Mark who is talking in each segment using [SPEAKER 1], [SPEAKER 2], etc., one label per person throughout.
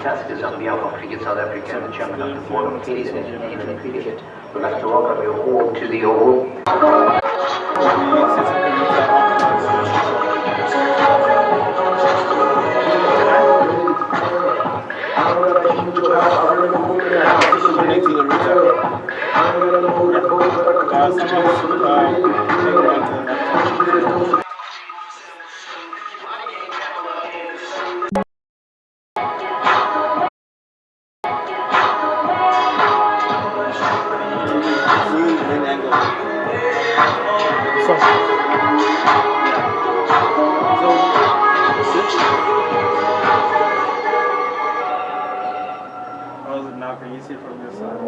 [SPEAKER 1] Tuskers on behalf of Cricket South Africa and the chairman of the board of T20 and cricket would like to welcome you all to the Oval.
[SPEAKER 2] Now can you see from this side?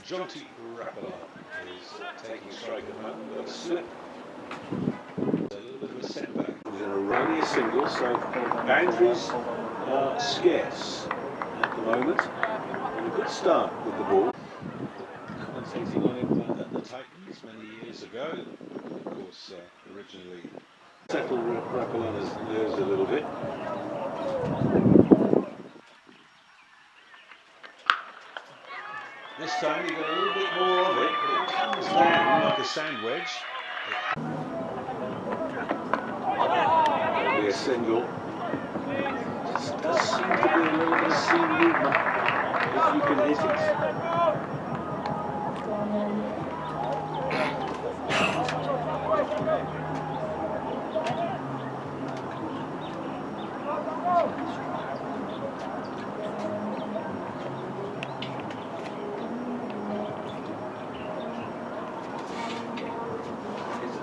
[SPEAKER 3] Jonty Rapala is taking strike at the moment with a slip. A little bit of a setback. Within a rally a single, so boundaries are scarce at the moment. And a good start with the ball. Commentating on it at the Titans many years ago. Of course, originally settled Rapala's nerves a little bit. This time you get a little bit more of it, but it comes down like a sand wedge. It'll be a single. Just does seem to be a little bit of seam movement if you can hit it.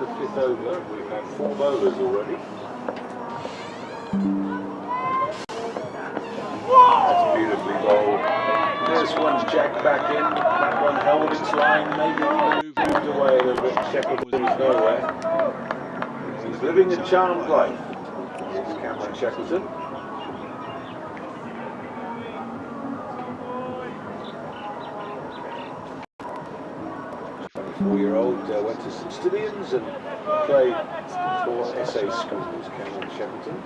[SPEAKER 3] The fifth over, we've had 4 bowlers already. That's beautifully bowled. This one's jacked back in, that one held its line, maybe moved away a little bit. Shepherd was nowhere. He's living a charmed life. This is Cameron Shackleton. 24-year-old went to St Stithians and played for SA schools, Cameron Shackleton.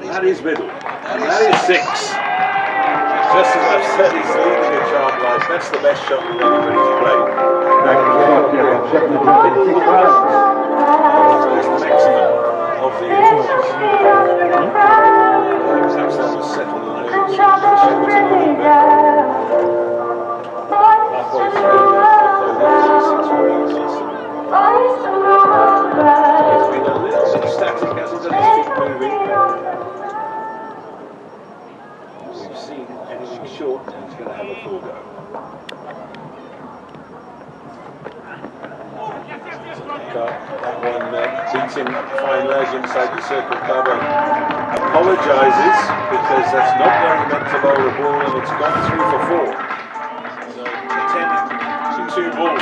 [SPEAKER 3] That is middle. That is 6. Just as I've said, he's leading a charmed life. That's the best shot that anybody's played. That's the maximum of the innings. Perhaps that will settle the nerves. Shackleton a little bit. Halfway through, it's been a little bit static, hasn't it? His feet moving. We've seen anything short, and he's going to have a full go. That one beats him fine ledge inside the circle cover. Apologises because that's not where he meant to bowl the ball, and it's gone through for 4. So 10 to 2 balls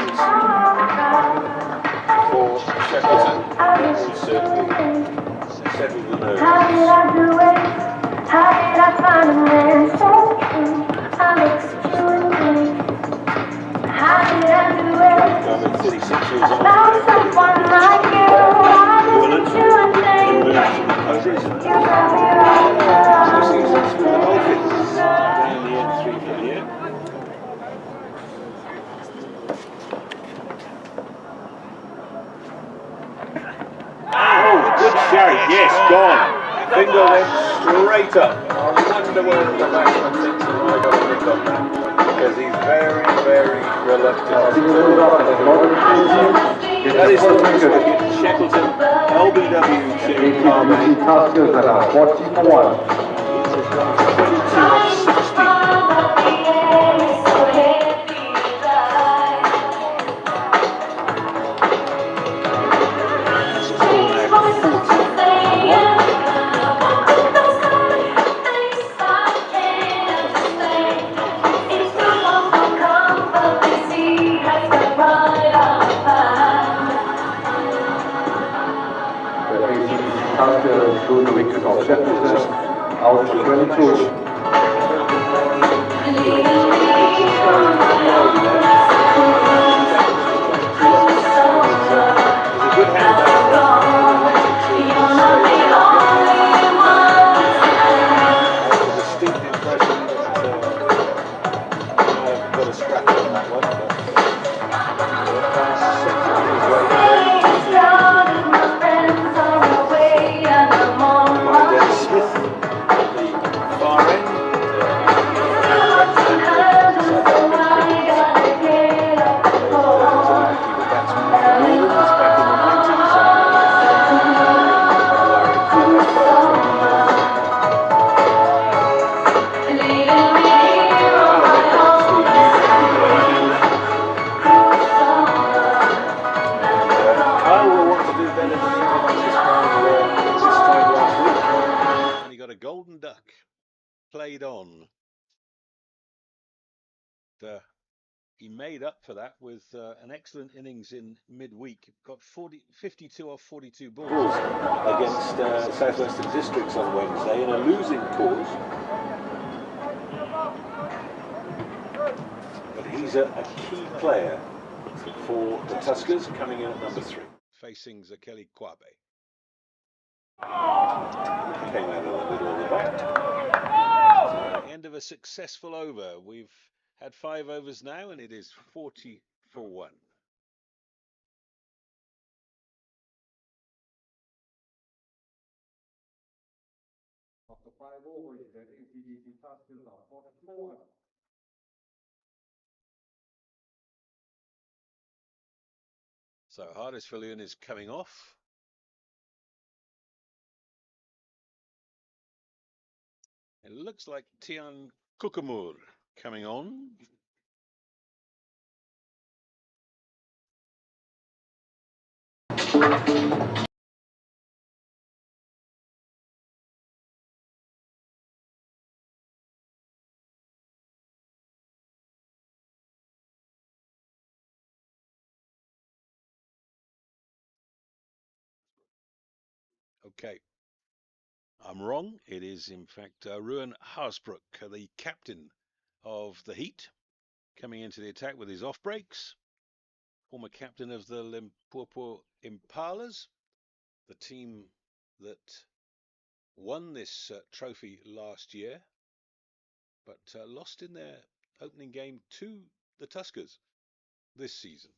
[SPEAKER 3] for Shackleton. That will certainly settle the nerves.
[SPEAKER 4] How did I do it? How did I find a man so true? I look at you and think, how did I do it?
[SPEAKER 3] I'm 36 years old.
[SPEAKER 4] Found someone like you. I look at you and think, you got me right.
[SPEAKER 3] 2 seasons with the Dolphins down the N3 for the year. Oh, good shout, yes, gone. Finger went straight up. I wonder whether the batsman thinks he might have a nick on that, because he's very, very reluctant. That is the first wicket. Shackleton, LBW to Carmay.
[SPEAKER 5] Tuskers at 41.
[SPEAKER 3] 22 of 60.
[SPEAKER 5] Tuskers through the wicket of Shackleton, out for 22.
[SPEAKER 3] Golden duck played on. He made up for that with an excellent innings in midweek. Got 52 off 42 balls against Southwestern Districts on Wednesday in a losing cause. But he's a key player for the Tuskers, coming in at number 3. Facing Zakeli Kwabe. Came out of the middle of the bat. So, end of a successful over. We've had 5 overs now, and it is 40 for 1.
[SPEAKER 5] After 5 overs, the ACDC Tuskers are 44.
[SPEAKER 3] So Hardisfillion is coming off. It looks like Tian Kukamur coming on. Okay, I'm wrong. It is in fact Ruan Harsbrook, the captain of the Heat, coming into the attack with his off breaks. Former captain of the Limpopo Impalas, the team that won this trophy last year, but lost in their opening game to the Tuskers this season.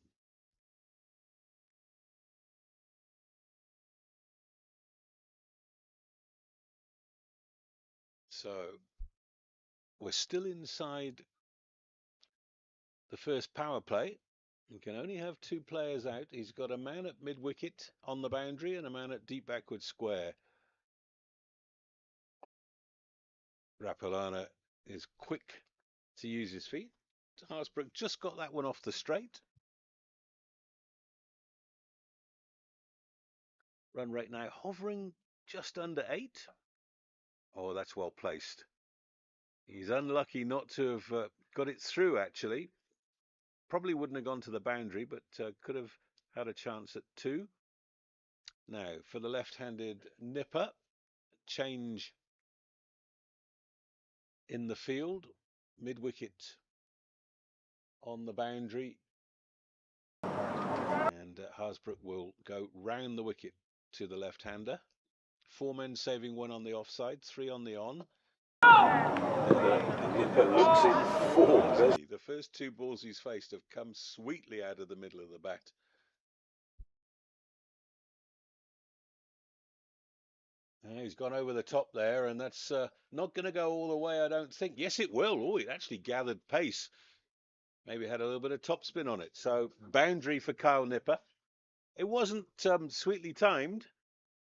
[SPEAKER 3] So we're still inside the first power play. We can only have 2 players out. He's got a man at mid-wicket on the boundary and a man at deep backward square. Rapalana is quick to use his feet. Harsbrook just got that one off the straight. Run rate now hovering just under 8. Oh, that's well placed. He's unlucky not to have got it through, actually. Probably wouldn't have gone to the boundary, but could have had a chance at 2. Now, for the left-handed nipper, change in the field, mid-wicket on the boundary, and Harsbrook will go round the wicket to the left-hander. 4 men saving 1 on the offside, 3 on the on. Nipper looks in form. The first 2 balls he's faced have come sweetly out of the middle of the bat. He's gone over the top there, and that's not going to go all the way, I don't think. Yes, it will. Oh, it actually gathered pace. Maybe had a little bit of topspin on it. So boundary for Kyle Nipper. It wasn't sweetly timed,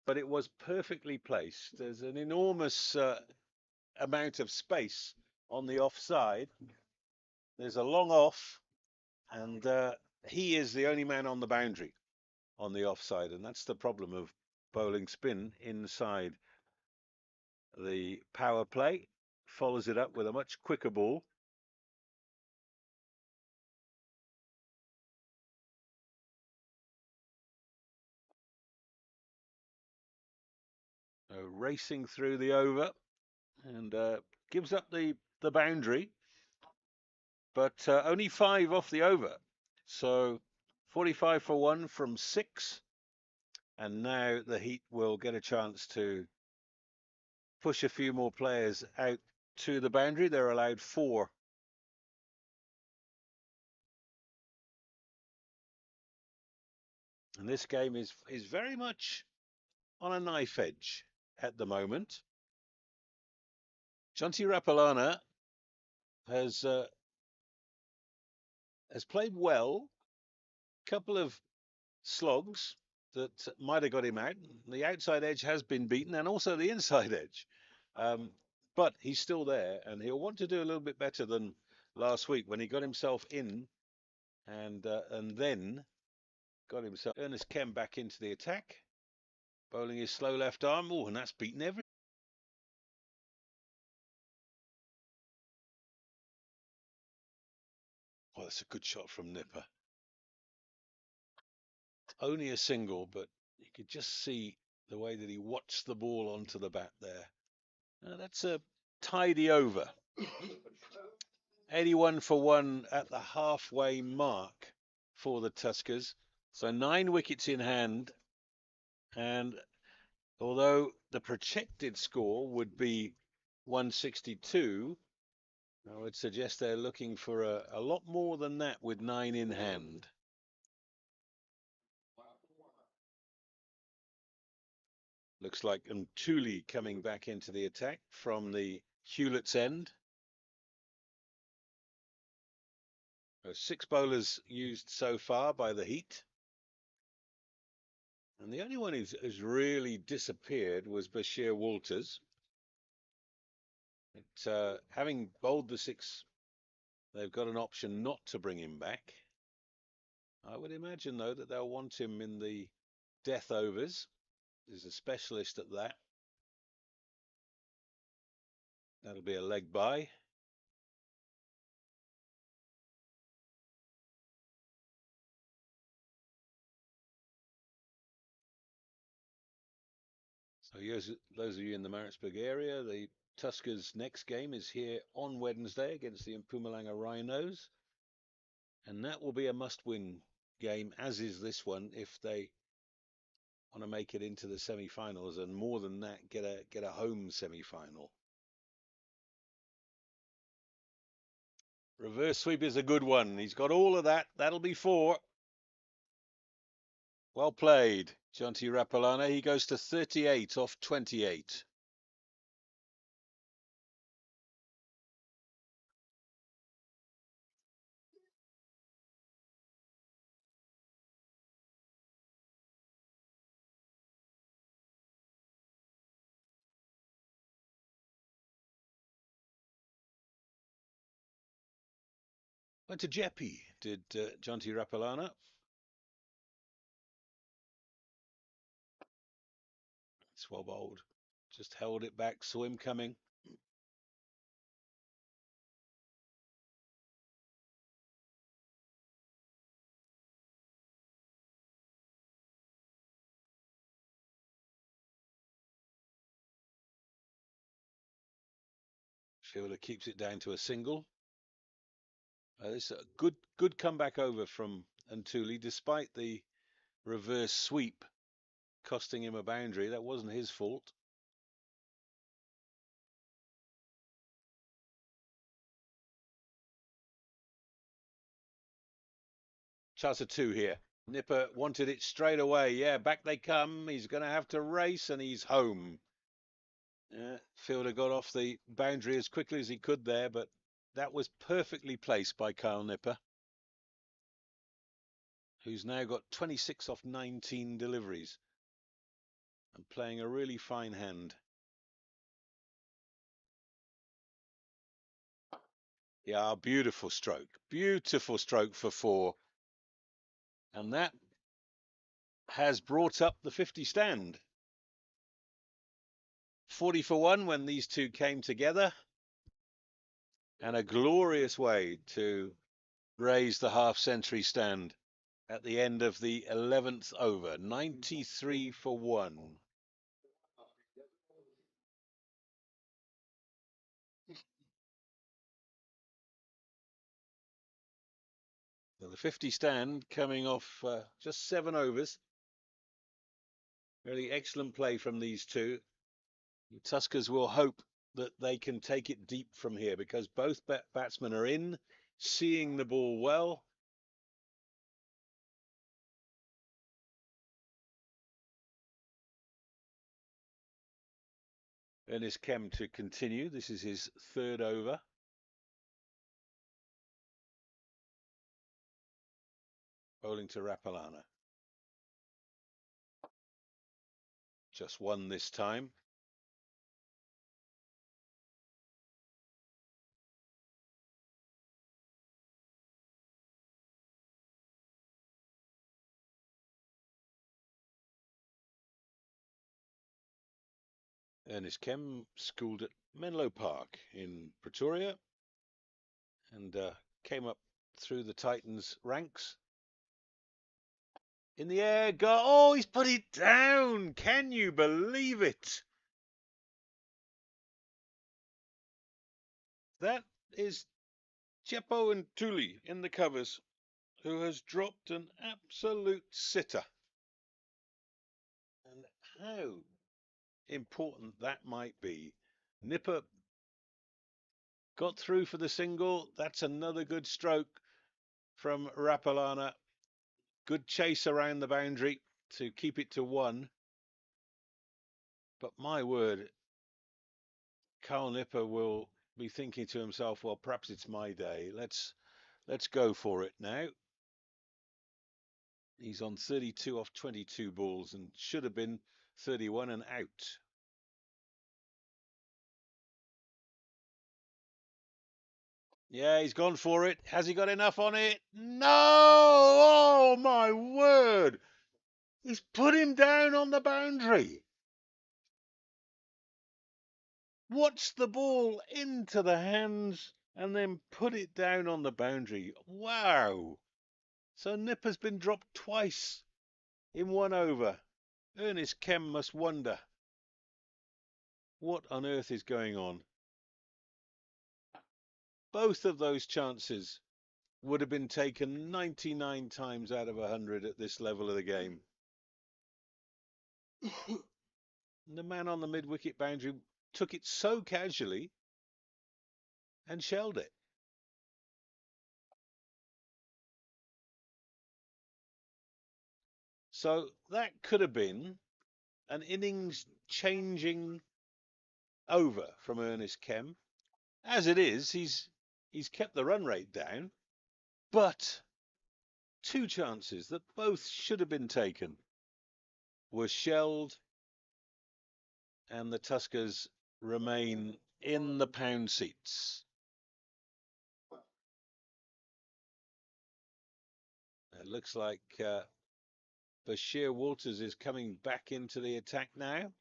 [SPEAKER 3] but it was perfectly placed. There's an enormous amount of space on the offside. There's a long off, and he is the only man on the boundary on the offside, and that's the problem of bowling spin inside the power play. Follows it up with a much quicker ball. Racing through the over, and gives up the boundary, but only 5 off the over. So 45 for 1 from 6, and now the Heat will get a chance to push a few more players out to the boundary. They're allowed 4. And this game is very much on a knife edge at the moment. Jonty Rapalana has played well. Couple of slogs that might have got him out. The outside edge has been beaten, and also the inside edge. But he's still there, and he'll want to do a little bit better than last week when he got himself in, and then got himself. Ernest Kemp back into the attack, bowling his slow left arm. Oh, and that's beaten every. Oh, that's a good shot from Nipper. Only a single, but you could just see the way that he watched the ball onto the bat there. That's a tidy over. 81 for 1 at the halfway mark for the Tuskers. So 9 wickets in hand. And although the projected score would be 162, I would suggest they're looking for a lot more than that with 9 in hand. Looks like Mtuli coming back into the attack from the Hewlett's end. 6 bowlers used so far by the Heat. And the only one who's really disappeared was Bashir Walters. Having bowled the 6, they've got an option not to bring him back. I would imagine, though, that they'll want him in the death overs. He's a specialist at that. That'll be a leg by. So those of you in the Maritzburg area, the Tuskers' next game is here on Wednesday against the Mpumalanga Rhinos. And that will be a must-win game, as is this one, if they want to make it into the semi-finals, and more than that, get a home semi-final. Reverse sweep is a good one. He's got all of that. That'll be 4. Well played, Jonty Rapalana. He goes to 38 off 28. Went to Jeppy, did Jonty Rapalana. It's well bowled. Just held it back, saw him coming. Fielder keeps it down to a single. This is a good comeback over from Antuli, despite the reverse sweep costing him a boundary. That wasn't his fault. Chance of two here. Nipper wanted it straight away. Yeah, back they come. He's going to have to race, and he's home. Fielder got off the boundary as quickly as he could there, but that was perfectly placed by Kyle Nipper, who's now got 26 off 19 deliveries and playing a really fine hand. Yeah, beautiful stroke for four. And that has brought up the 50 stand. 40 for one when these two came together, and a glorious way to raise the half-century stand at the end of the 11th over. 93 for one. So the 50 stand coming off just 7 overs. Really excellent play from these two. The Tuskers will hope that they can take it deep from here, because both batsmen are in, seeing the ball well. Ernest Kemp to continue. This is his third over. Bowling to Rapalana. Just one this time. Ernest Kemp, schooled at Menlo Park in Pretoria, and came up through the Titans ranks. In the air, go! Oh, he's put it down! Can you believe it? That is Chepo and Tuli in the covers, who has dropped an absolute sitter. And how important that might be. Nipper got through for the single. That's another good stroke from Rapalana. Good chase around the boundary to keep it to one. But my word, Carl Nipper will be thinking to himself, well, perhaps it's my day. Let's go for it now. He's on 32 off 22 balls and should have been 31 and out. Yeah, he's gone for it. Has he got enough on it? No! Oh, my word! He's put him down on the boundary. Watched the ball into the hands and then put it down on the boundary. Wow! So Nipper's been dropped twice in one over. Ernest Kemp must wonder what on earth is going on. Both of those chances would have been taken 99 times out of 100 at this level of the game. The man on the mid-wicket boundary took it so casually and shelled it. So that could have been an innings-changing over from Ernest Kemp. As it is, he's kept the run rate down, but two chances that both should have been taken were shelled, and the Tuskers remain in the pound seats. It looks like Bashir Walters is coming back into the attack now.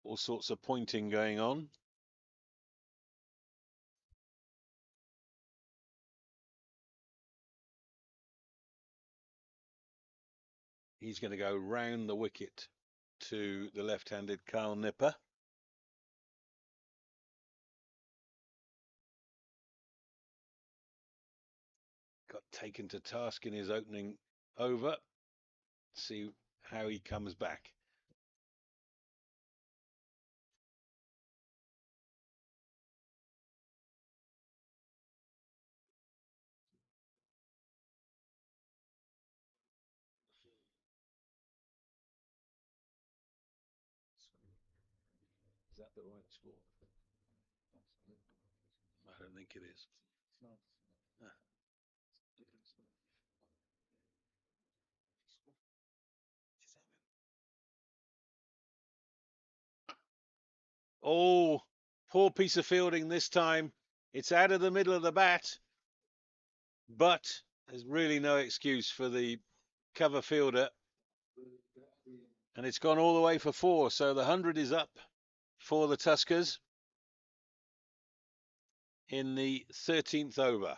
[SPEAKER 3] All sorts of pointing going on. He's going to go round the wicket to the left-handed Carl Nipper. Got taken to task in his opening over. See how he comes back. Is that the right score? I don't think it is. Oh, poor piece of fielding this time. It's out of the middle of the bat, but there's really no excuse for the cover fielder. And it's gone all the way for 4, so the 100 is up for the Tuskers in the 13th over.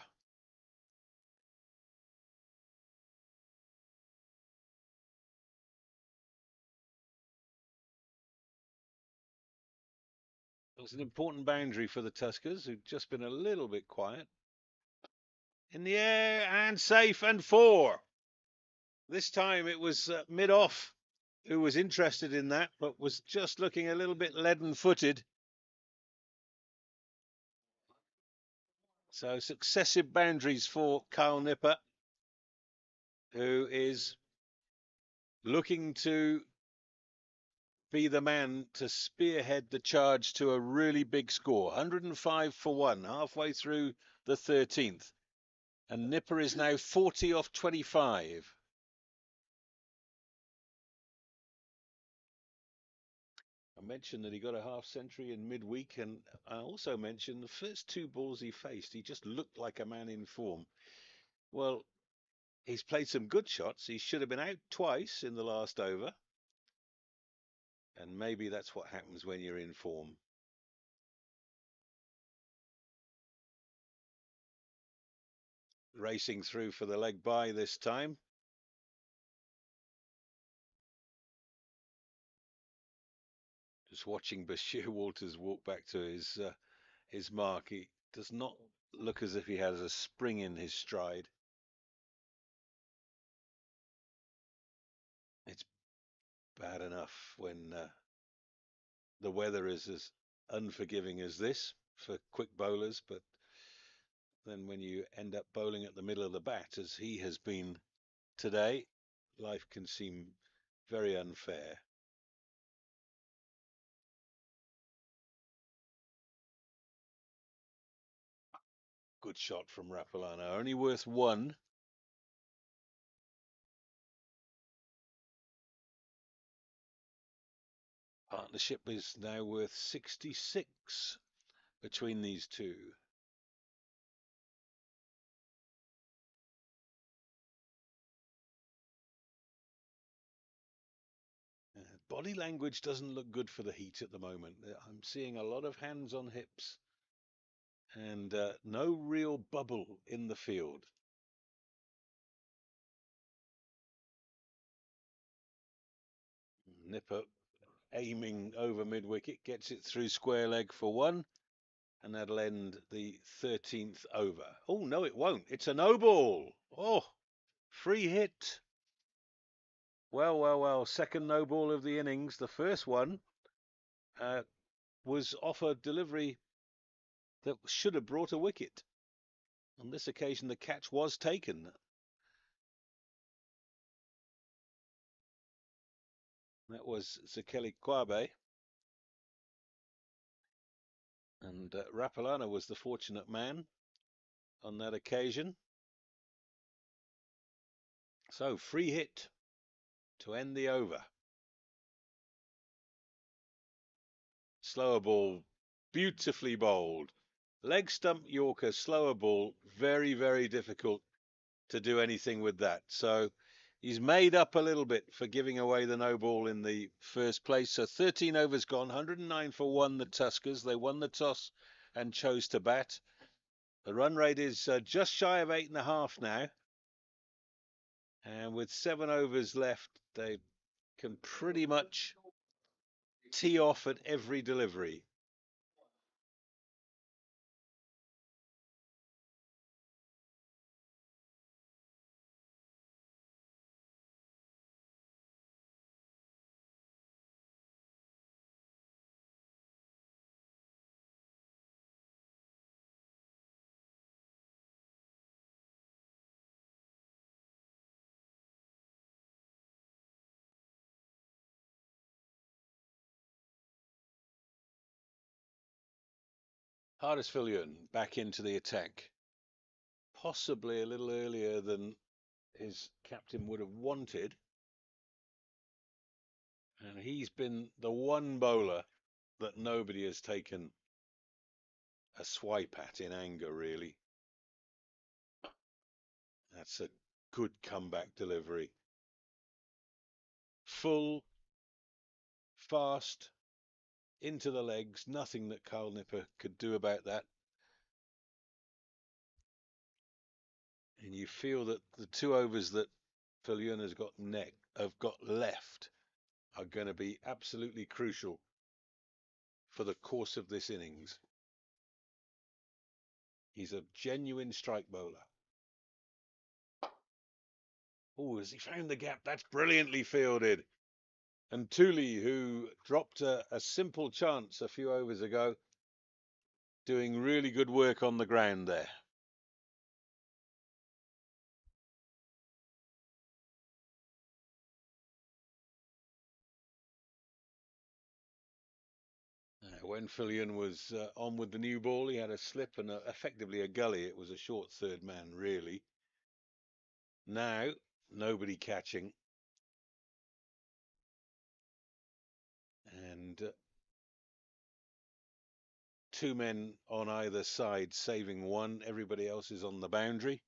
[SPEAKER 3] It was an important boundary for the Tuskers, who'd just been a little bit quiet. In the air and safe and 4. This time it was mid-off who was interested in that, but was just looking a little bit leaden-footed. So successive boundaries for Carl Nipper, who is looking to be the man to spearhead the charge to a really big score. 105 for 1, halfway through the 13th. And Nipper is now 40 off 25. I mentioned that he got a half century in midweek, and I also mentioned the first 2 balls he faced, he just looked like a man in form. Well, he's played some good shots. He should have been out twice in the last over. And maybe that's what happens when you're in form. Racing through for the leg bye this time. Just watching Bashir Walters walk back to his mark. He does not look as if he has a spring in his stride. It's bad enough when the weather is as unforgiving as this for quick bowlers, but then when you end up bowling at the middle of the bat, as he has been today, life can seem very unfair. Good shot from Rapalana, only worth 1. Partnership is now worth 66 between these two. Body language doesn't look good for the Heat at the moment. I'm seeing a lot of hands on hips and no real bubble in the field. Nipper aiming over mid-wicket, gets it through square leg for 1, and that'll end the 13th over. Oh, no, it won't. It's a no ball. Oh, free hit. Well, well, well, second no ball of the innings. The first one was off a delivery that should have brought a wicket. On this occasion, the catch was taken. That was Zekeli Kwabe. And Rapalana was the fortunate man on that occasion. So, free hit to end the over. Slower ball, beautifully bowled. Leg stump Yorker, slower ball, very, very difficult to do anything with that. So he's made up a little bit for giving away the no ball in the first place. So 13 overs gone, 109 for 1, the Tuskers. They won the toss and chose to bat. The run rate is just shy of 8.5 now. And with 7 overs left, they can pretty much tee off at every delivery. Hardisvillian back into the attack, possibly a little earlier than his captain would have wanted. And he's been the one bowler that nobody has taken a swipe at in anger, really. That's a good comeback delivery. Full, fast, into the legs. Nothing that Carl Nipper could do about that. And you feel that the 2 overs that Villian has got left are going to be absolutely crucial for the course of this innings. He's a genuine strike bowler. Oh, has he found the gap? That's brilliantly fielded. And Tooley, who dropped a simple chance a few overs ago, doing really good work on the ground there. When Fillion was on with the new ball, he had a slip and effectively a gully. It was a short third man, really. Now, nobody catching. And 2 men on either side saving 1. Everybody else is on the boundary.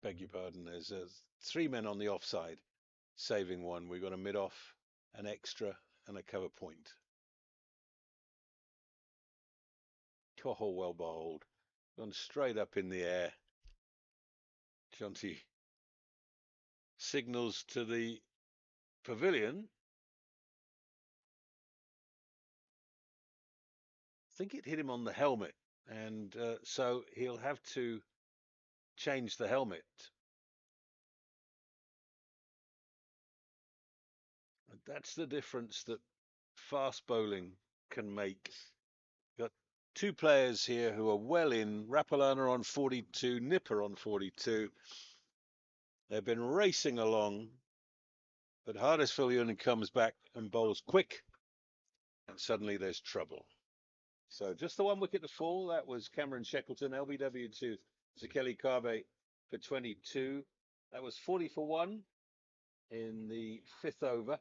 [SPEAKER 3] Beg your pardon, there's 3 men on the offside saving 1. We've got a mid-off, an extra and a cover point. Oh, well bowled. Gone straight up in the air. Jonty signals to the pavilion. I think it hit him on the helmet, and so he'll have to change the helmet. And that's the difference that fast bowling can make. Got 2 players here who are well in. Rapalana on 42, Nipper on 42. They've been racing along, but Hardisvillian comes back and bowls quick, and suddenly there's trouble. So just the 1 wicket to fall. That was Cameron Shackleton, LBW to Zekeli Carbe for 22. That was 40 for 1 in the 5th over.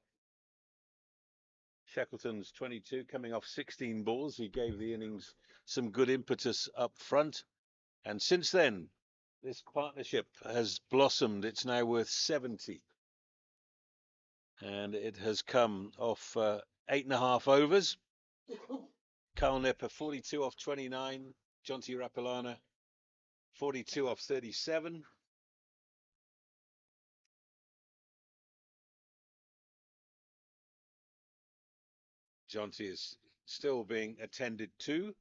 [SPEAKER 3] Shackleton's 22, coming off 16 balls. He gave the innings some good impetus up front. And since then, this partnership has blossomed. It's now worth 70. And it has come off 8.5 overs. Carl Nipper, 42 off 29. Jonty Rapalana, 42 off 37. Jonty is still being attended to.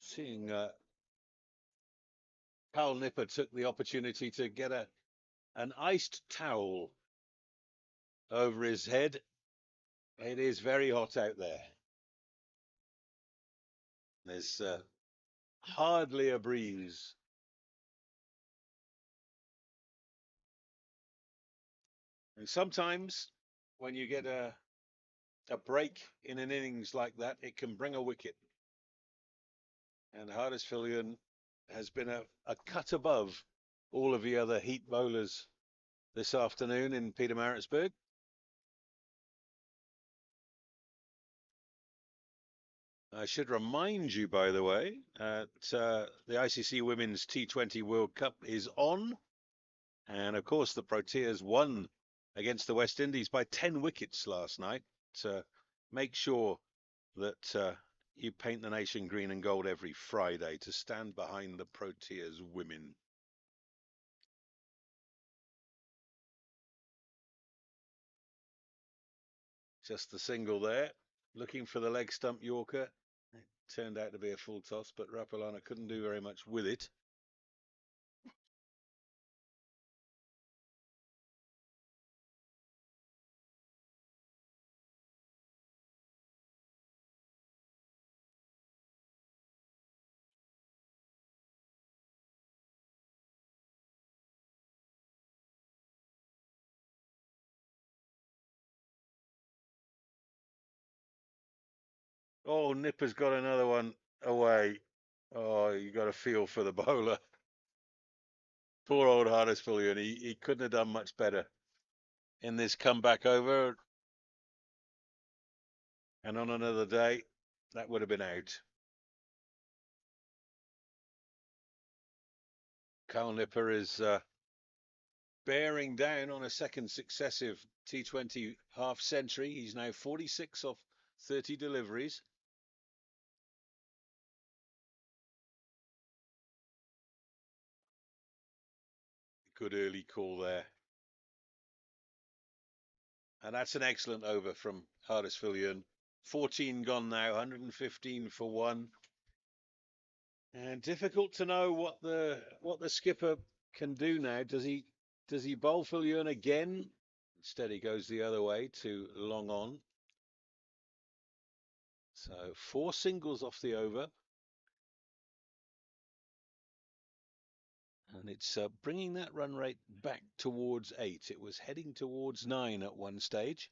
[SPEAKER 3] Seeing Carl Nipper took the opportunity to get an iced towel over his head. It is very hot out there. There's hardly a breeze. And sometimes when you get a break in an innings like that, it can bring a wicket. And Hardisvillian has been a cut above all of the other heat bowlers this afternoon in Pietermaritzburg. I should remind you, by the way, that the ICC Women's T20 World Cup is on. And of course, the Proteas won against the West Indies by 10 wickets last night. Make sure that you paint the nation green and gold every Friday to stand behind the Proteas women. Just the single there, looking for the leg stump Yorker. It turned out to be a full toss, but Rapalana couldn't do very much with it. Oh, Nipper's got another one away. Oh, you got a feel for the bowler. Poor old Huddersfield, he couldn't have done much better in this comeback over. And on another day, that would have been out. Carl Nipper is bearing down on a second successive T20 half century. He's now 46 off 30 deliveries. Good early call there. And that's an excellent over from Huddersfield. 14 gone now, 115 for one. And difficult to know what the skipper can do now. Does he bowl Fillion again? Instead he goes the other way to long on. So 4 singles off the over. And it's bringing that run rate back towards 8. It was heading towards 9 at one stage.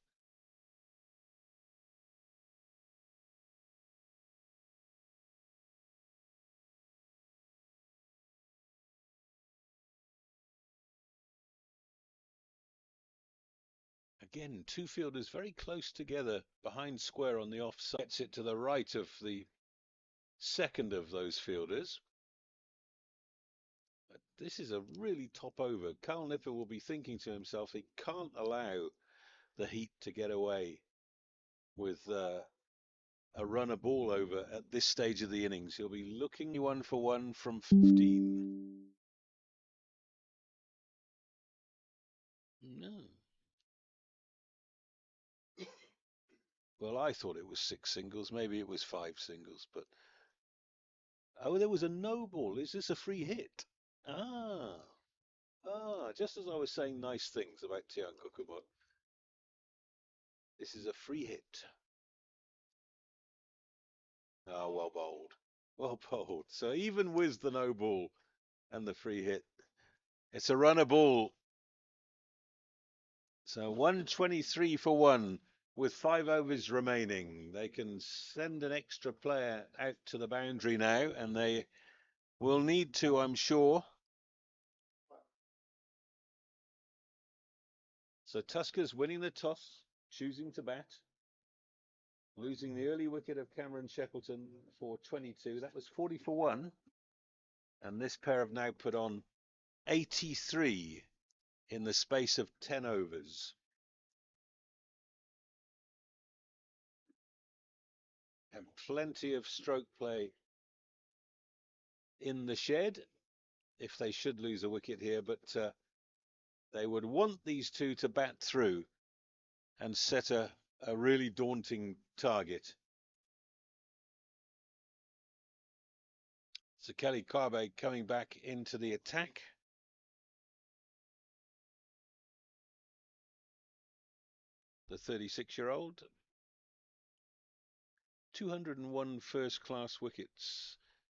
[SPEAKER 3] Again, two fielders very close together behind square on the offside. Gets it to the right of the second of those fielders. But this is a really top over. Carl Nipper will be thinking to himself, he can't allow the Heat to get away with a run a ball over at this stage of the innings. He'll be looking 1 for 1 from 15. No. Well, I thought it was 6 singles. Maybe it was 5 singles, but oh, there was a no ball. Is this a free hit? Ah, just as I was saying nice things about Tian Kukubot. This is a free hit. Ah, well bowled. Well bowled. So even with the no ball and the free hit, it's a runner ball. So 123 for 1 with 5 overs remaining. They can send an extra player out to the boundary now, and they will need to, I'm sure. So Tuskers winning the toss, choosing to bat, losing the early wicket of Cameron Shackleton for 22. That was 40 for 1. And this pair have now put on 83 in the space of 10 overs. And plenty of stroke play in the shed if they should lose a wicket here, but they would want these two to bat through and set a really daunting target. So Kelly Carbe coming back into the attack. The 36-year-old. 201 first-class wickets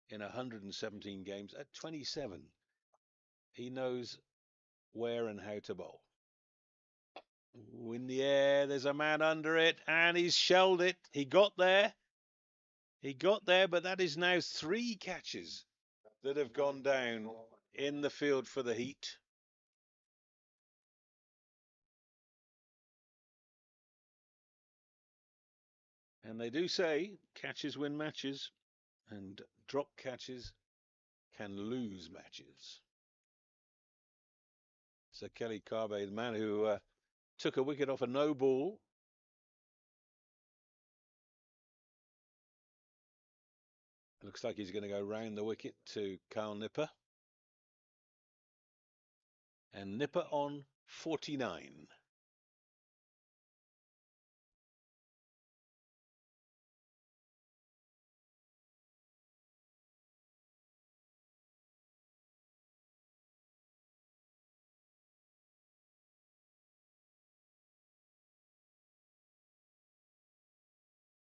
[SPEAKER 3] in 117 games at 27. He knows where and how to bowl. In the air, there's a man under it, and he's shelled it. He got there, but that is now 3 catches that have gone down in the field for the Heat. And they do say catches win matches, and drop catches can lose matches. So Kelly Carbe, the man who took a wicket off a no ball. Looks like he's going to go round the wicket to Kyle Nipper. And Nipper on 49.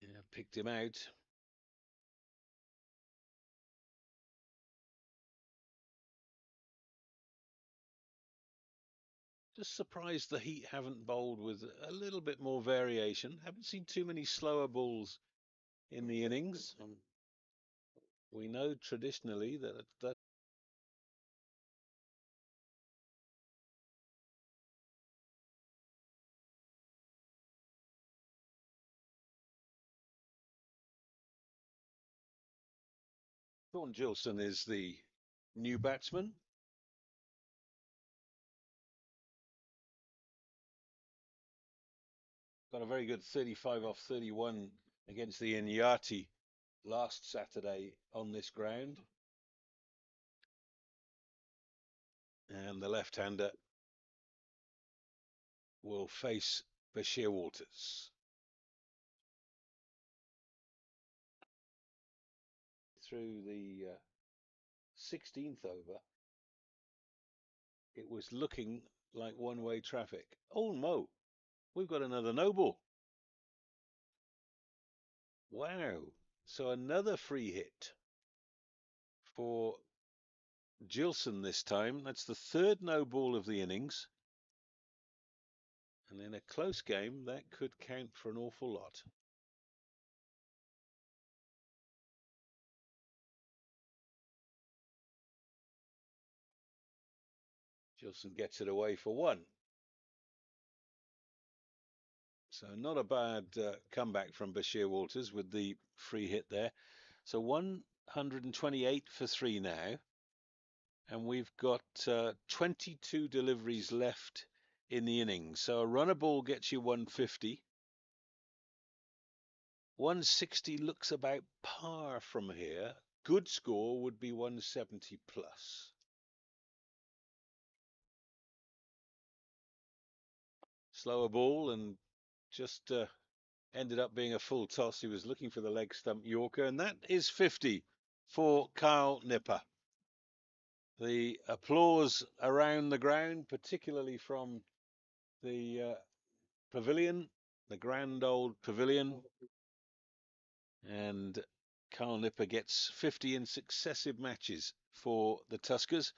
[SPEAKER 3] Yeah, picked him out. Just surprised the Heat haven't bowled with a little bit more variation. Haven't seen too many slower balls in the innings. We know traditionally that Sean Gilson is the new batsman. Got a very good 35 off 31 against the Inyati last Saturday on this ground. And the left-hander will face Bashir Walters. Through the 16th over, it was looking like one-way traffic. Oh no, we've got another no ball. Wow, so another free hit for Gilson this time. That's the third no ball of the innings. And in a close game, that could count for an awful lot. Gilson gets it away for one. So not a bad comeback from Bashir Walters with the free hit there. So 128 for 3 now. And we've got 22 deliveries left in the innings. So a runner ball gets you 150. 160 looks about par from here. Good score would be 170 plus. Slower ball and just ended up being a full toss. He was looking for the leg stump Yorker, and that is 50 for Kyle Nipper. The applause around the ground, particularly from the pavilion, the grand old pavilion. And Kyle Nipper gets 50 in successive matches for the Tuskers.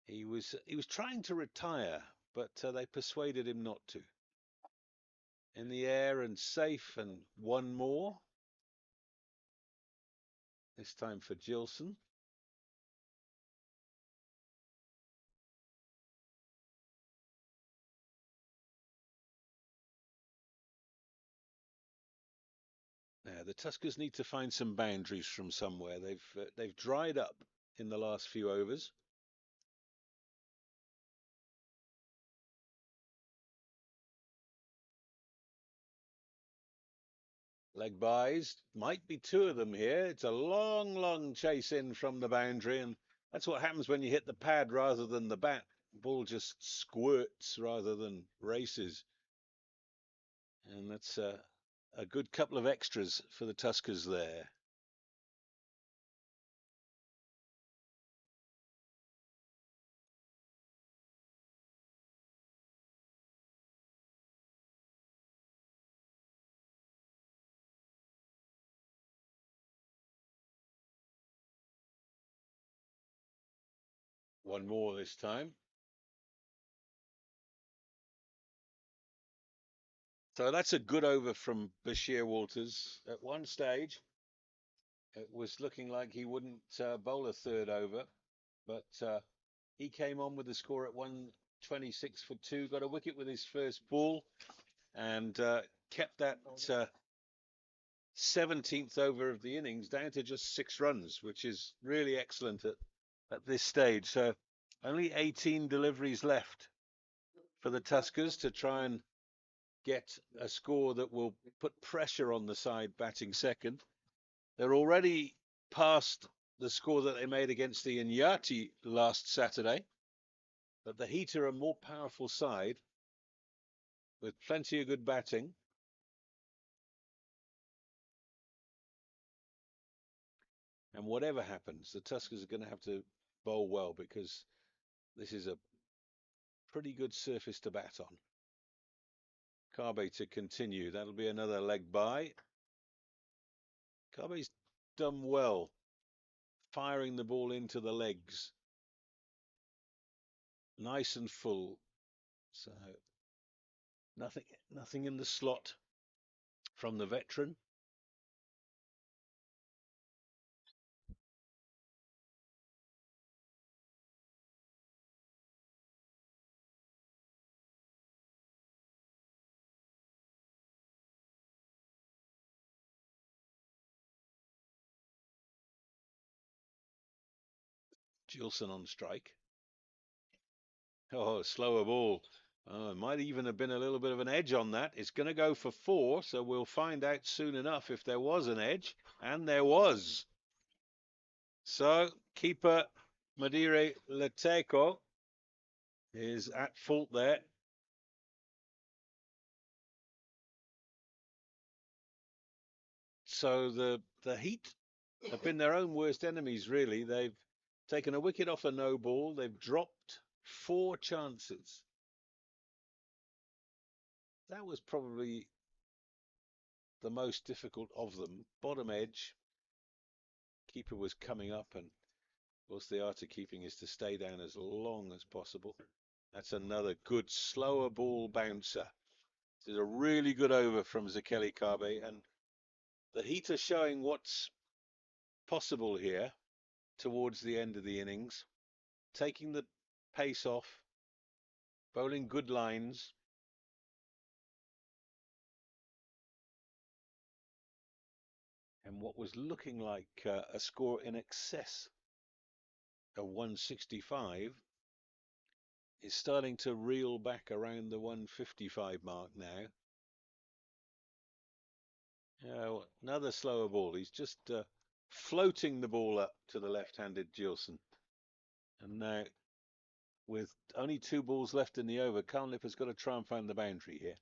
[SPEAKER 3] He was trying to retire, but they persuaded him not to. In the air and safe, and one more. This time for Gilson. Now the Tuskers need to find some boundaries from somewhere. They've dried up in the last few overs. Leg bys, might be two of them here. It's a long chase in from the boundary, and that's what happens when you hit the pad rather than the bat. Ball just squirts rather than races. And that's a good couple of extras for the Tuskers there. One more this time. So that's a good over from Bashir Walters. At one stage, it was looking like he wouldn't bowl a third over, but he came on with the score at 126 for 2, got a wicket with his first ball, and kept that 17th over of the innings down to just 6 runs, which is really excellent at this stage. So only 18 deliveries left for the Tuskers to try and get a score that will put pressure on the side batting second. They're already past the score that they made against the Inyati last Saturday, but the Heat are a more powerful side with plenty of good batting. And whatever happens, the Tuskers are going to have to bowl well because this is a pretty good surface to bat on. Kabe to continue. That'll be another leg by. Kabe's done well, firing the ball into the legs. Nice and full. So nothing in the slot from the veteran. Gilson on strike. Oh, slower ball. It might even have been a little bit of an edge on that. It's going to go for 4, so we'll find out soon enough if there was an edge, and there was. So keeper Madire Leteco is at fault there. So the Heat have been their own worst enemies, really. They've taken a wicket off a no ball. They've dropped 4 chances. That was probably the most difficult of them. Bottom edge. Keeper was coming up, and of course the art of keeping is to stay down as long as possible. That's another good slower ball bouncer. This is a really good over from Zekeli Kabe, and the Heat are showing what's possible here towards the end of the innings, taking the pace off, bowling good lines. And what was looking like a score in excess of 165 is starting to reel back around the 155 mark now. Another slower ball. He's just floating the ball up to the left-handed Gilson. And now, with only 2 balls left in the over, Carnlip got to try and find the boundary here.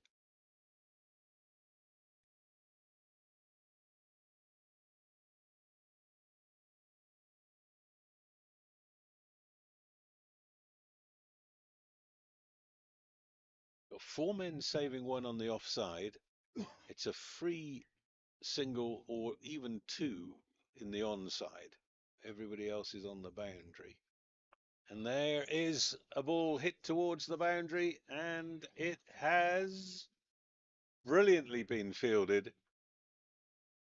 [SPEAKER 3] Got 4 men saving 1 on the offside. It's a free single or even 2 in the onside. Everybody else is on the boundary. And there is a ball hit towards the boundary, and it has brilliantly been fielded.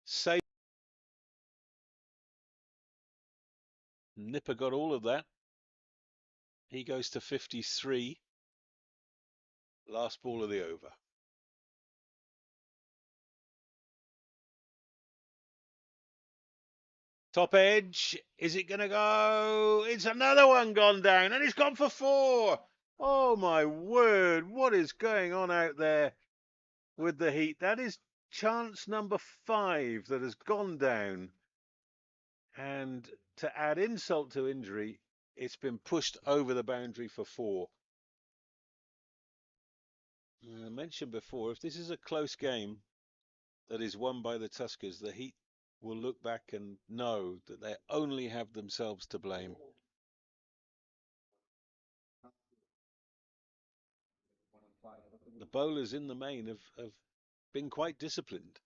[SPEAKER 3] Safe. Nipper got all of that. He goes to 53. Last ball of the over. Top edge. Is it going to go? It's another one gone down, and it's gone for 4. Oh, my word. What is going on out there with the Heat? That is chance number 5 that has gone down. And to add insult to injury, it's been pushed over the boundary for 4. I mentioned before, if this is a close game that is won by the Tuskers, the Heat will look back and know that they only have themselves to blame. The bowlers in the main have been quite disciplined,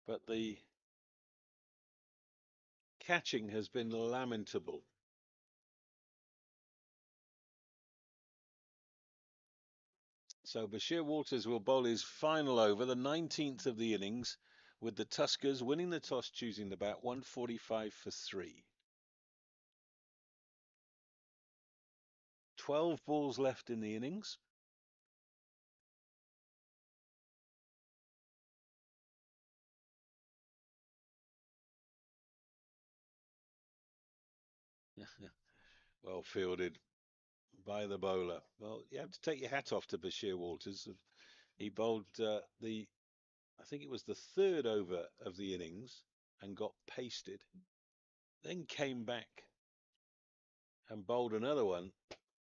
[SPEAKER 3] but the catching has been lamentable. So Bashir Walters will bowl his final over, the 19th of the innings, with the Tuskers winning the toss, choosing the bat, 145 for 3. 12 balls left in the innings. Well fielded by the bowler. Well, you have to take your hat off to Bashir Walters. He bowled I think it was the third over of the innings and got pasted. Then came back and bowled another one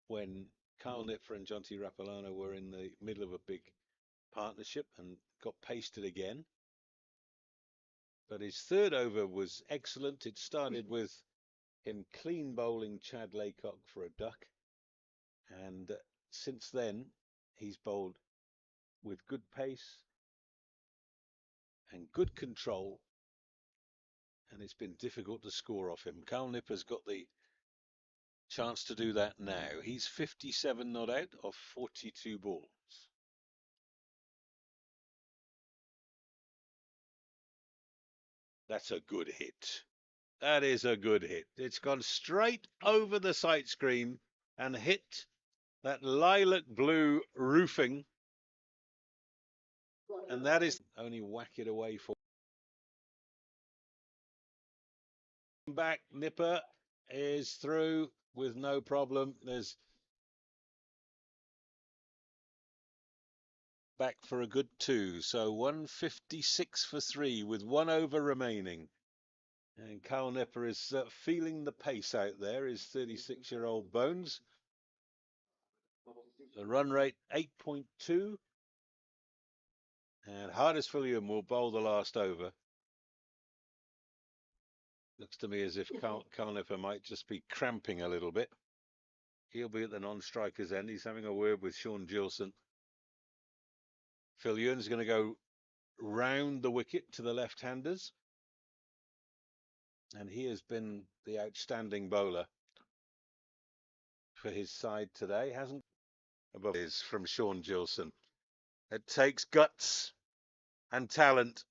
[SPEAKER 3] when Carl Nipfer and Jonty Rapalana were in the middle of a big partnership and got pasted again. But his third over was excellent. It started with him clean bowling Chad Laycock for a duck. And since then, he's bowled with good pace and good control. And it's been difficult to score off him. Carl Nipper's got the chance to do that now. He's 57 not out of 42 balls. That's a good hit. That is a good hit. It's gone straight over the sight screen and hit that lilac blue roofing. And that is only whack it away for. Back, Nipper is through with no problem. There's back for a good 2. So 156 for 3 with 1 over remaining. And Carl Nipper is feeling the pace out there, his 36-year-old bones. The run rate 8.2. And Hardisvillian will bowl the last over. Looks to me as if Carl Nipper might just be cramping a little bit. He'll be at the non-striker's end. He's having a word with Sean Gilson. Phil Ewan's going to go round the wicket to the left-handers. And he has been the outstanding bowler for his side today. Hasn't above is from Sean Gilson. It takes guts and talent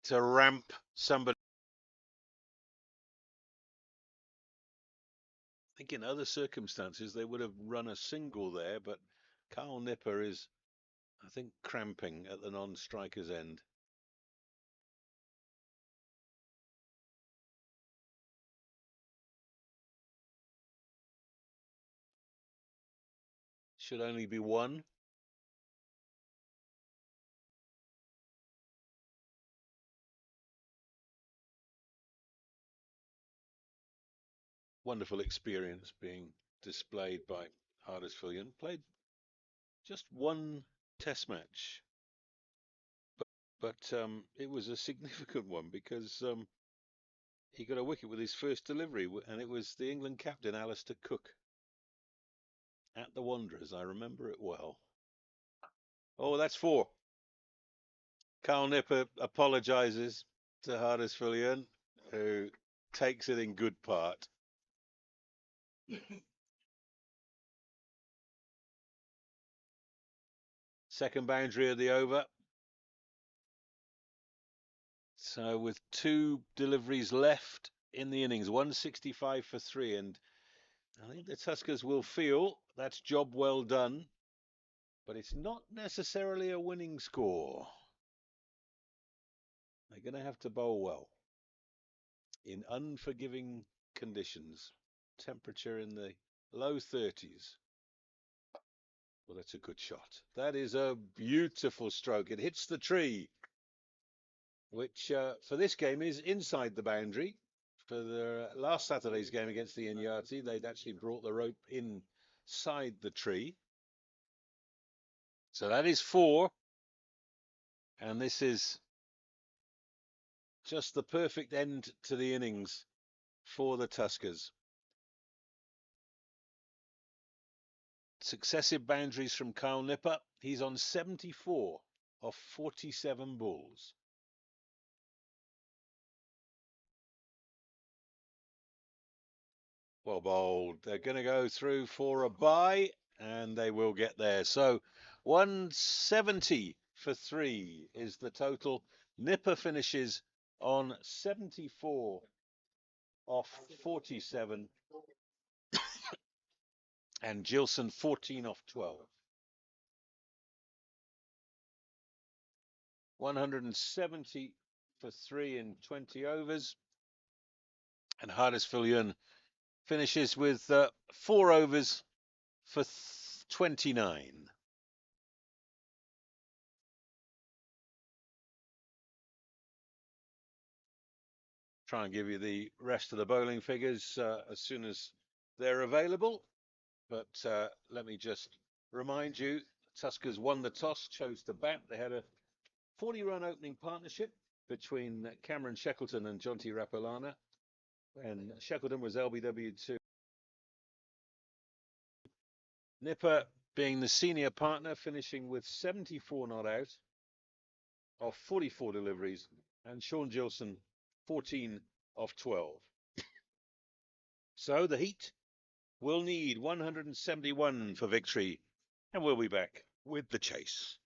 [SPEAKER 3] to ramp somebody. I think in other circumstances they would have run a single there, but Carl Nipper is, I think, cramping at the non-striker's end. Should only be 1. Wonderful experience being displayed by Hardisvillian. Played just 1 test match, but it was a significant one because he got a wicket with his first delivery, and it was the England captain Alistair Cook at the Wanderers. I remember it well. Oh, that's 4. Carl Nipper apologises to Hardisvillian, who takes it in good part. Second boundary of the over. So with 2 deliveries left in the innings, 165 for 3, and I think the Tuskers will feel that's job well done, but it's not necessarily a winning score. They're going to have to bowl well in unforgiving conditions. Temperature in the low 30s. Well, that's a good shot. That is a beautiful stroke. It hits the tree, which for this game is inside the boundary. For the last Saturday's game against the Inyati, they'd actually brought the rope inside the tree. So that is 4. And this is just the perfect end to the innings for the Tuskers. Successive boundaries from Carl Nipper. He's on 74 of 47 balls. Well bowled. They're going to go through for a bye, and they will get there. So 170 for 3 is the total. Nipper finishes on 74 off 47, and Gilson 14 off 12. 170 for 3 in 20 overs. And Hardisvillian finishes with 4 overs for 29. Try and give you the rest of the bowling figures as soon as they're available. But let me just remind you, Tuskers won the toss, chose to bat. They had a 40-run opening partnership between Cameron Shackleton and Jonty Rapalana. And Shackleton was LBW2. Nipper being the senior partner, finishing with 74 not out of 44 deliveries. And Sean Gilson, 14 of 12. So the Heat will need 171 for victory. And we'll be back with the chase.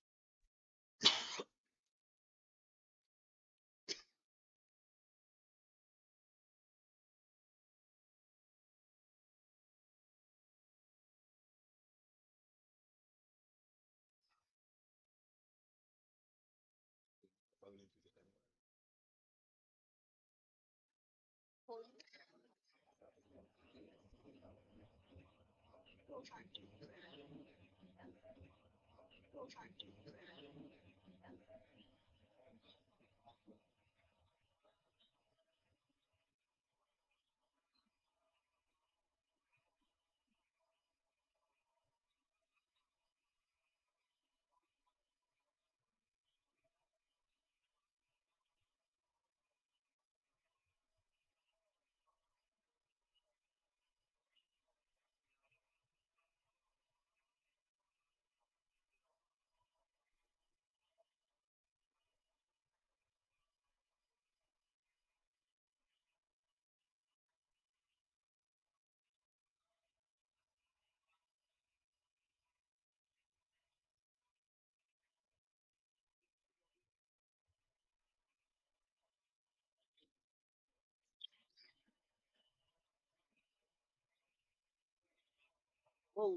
[SPEAKER 3] Well,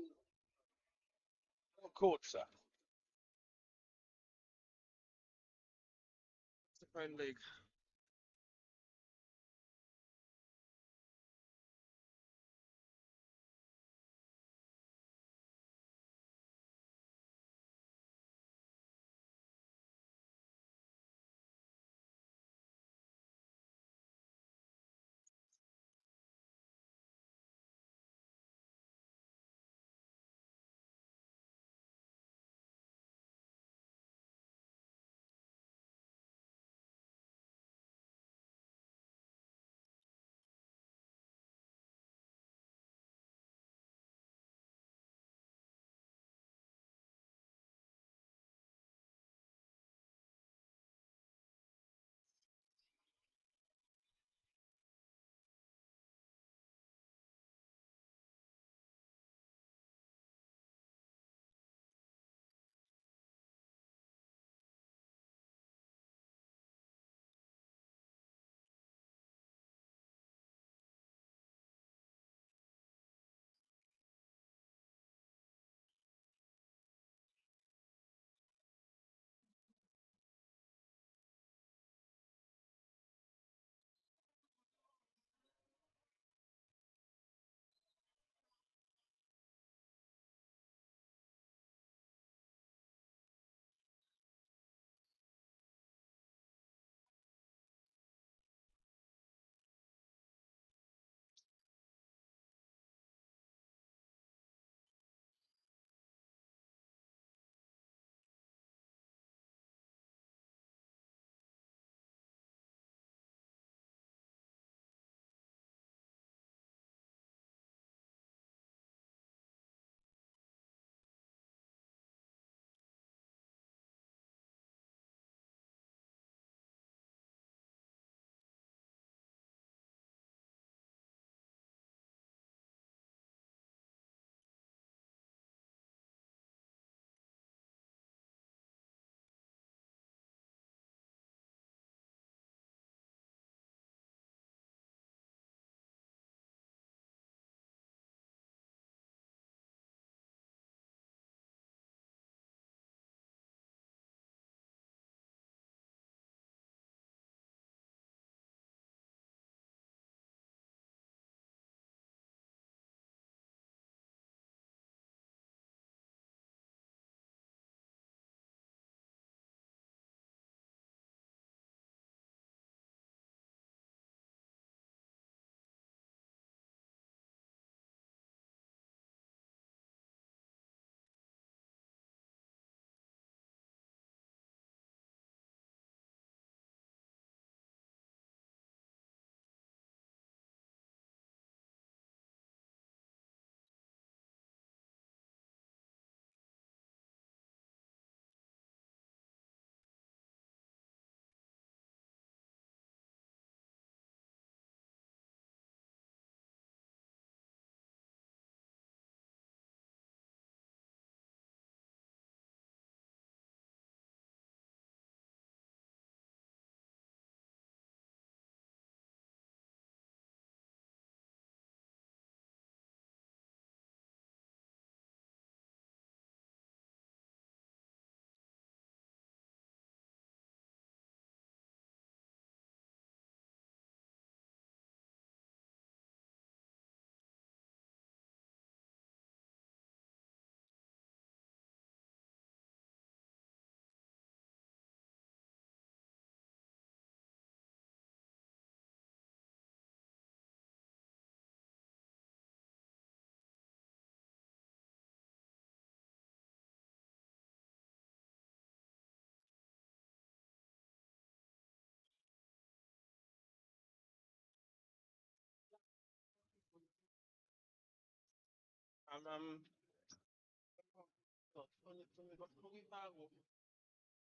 [SPEAKER 3] court, sir. The Crown League.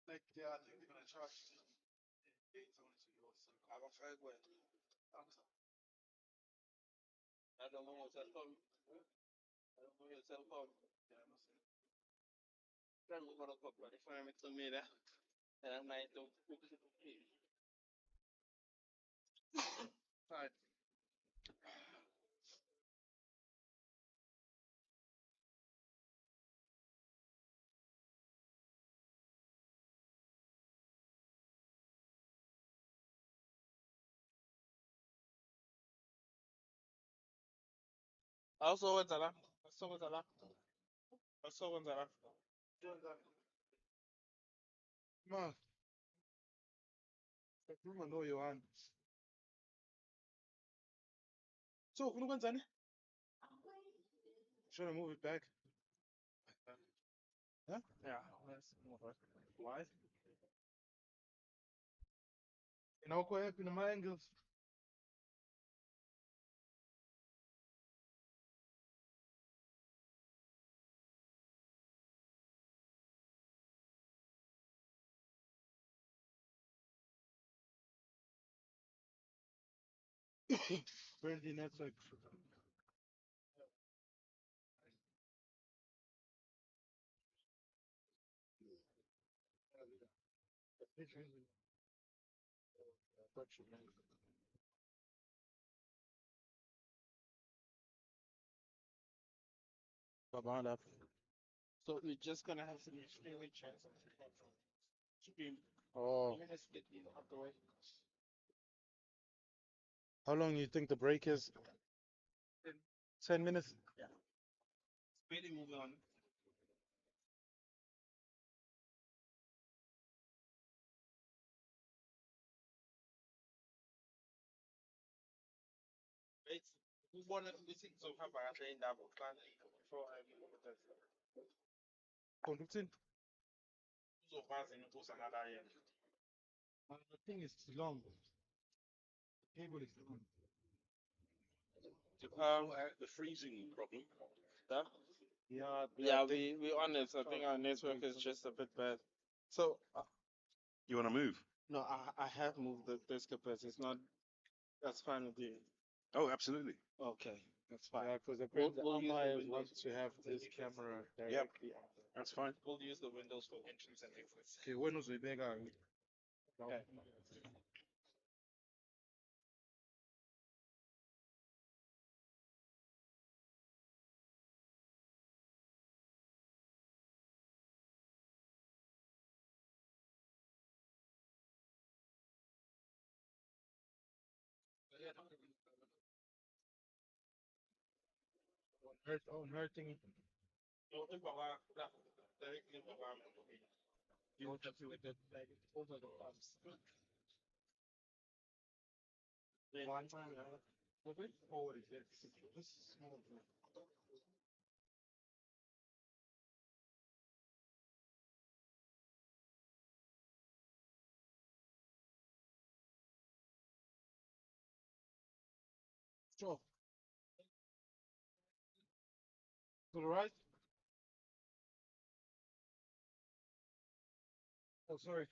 [SPEAKER 2] Like, yeah, I think they're gonna charge you. I don't feel well. I don't know what's that phone. I don't know what's that phone. Then we're gonna go for the farm to me there. And I'm like, don't. Right. Also, what's that? Also, what's that? Also, what's that? Man, I know you want. So, what's that? Should I move it back? Huh? Yeah, let's move it. Why? You know, go ahead in the angles. Friendly network. About that. So we're just gonna have some extremely chance to Oh. Let's get these out the way. How long do you think the break is? 10 minutes? Yeah. Speedy move on. It's one of the things of how I trained that plan before I move it. Conducting? So fast and it was another year. The thing is long. The cable is long.
[SPEAKER 3] The freezing problem.
[SPEAKER 2] Huh?
[SPEAKER 5] Yeah,
[SPEAKER 2] Yeah, we honest. I think our network is just a bit bad. So
[SPEAKER 3] You want to move?
[SPEAKER 2] no, I have moved this capacity. It's not. That's fine with you.
[SPEAKER 3] Oh, absolutely.
[SPEAKER 2] Okay, that's fine.
[SPEAKER 5] Yeah, because the
[SPEAKER 2] We'll use the
[SPEAKER 5] umpires
[SPEAKER 2] windows.
[SPEAKER 5] want to have this camera
[SPEAKER 3] Yep,
[SPEAKER 5] directly.
[SPEAKER 3] that's fine.
[SPEAKER 2] We'll use the windows for entrance and exits.
[SPEAKER 5] Okay, when was we bigger?
[SPEAKER 2] Okay.
[SPEAKER 5] Hurting.
[SPEAKER 2] You don't have to with the like over the pumps. One time, forward is it? This is small. Sure. To the right? Oh, sorry.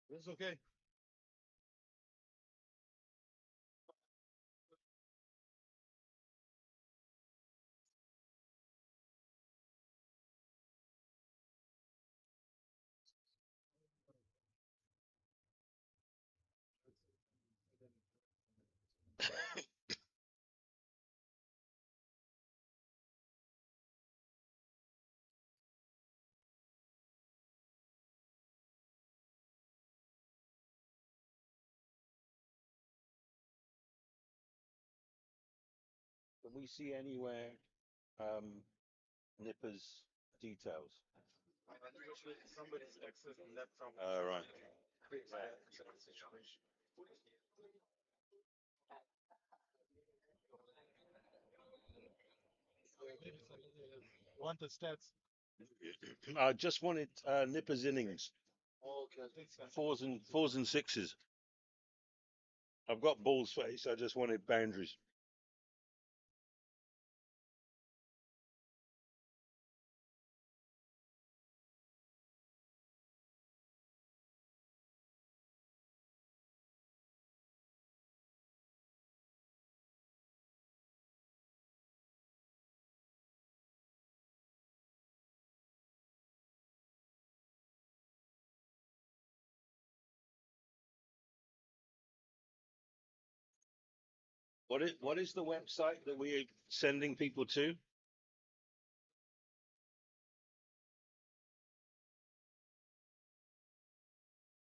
[SPEAKER 2] That's okay.
[SPEAKER 3] Can we see anywhere Nipper's details?
[SPEAKER 2] Somebody's accessing that from.
[SPEAKER 3] Right.
[SPEAKER 2] Creates that situation.
[SPEAKER 5] Want the stats?
[SPEAKER 3] I just wanted Nipper's innings,
[SPEAKER 5] Okay, I think so.
[SPEAKER 3] fours and sixes. I've got balls face. I just wanted boundaries. What is the website that we're sending people to?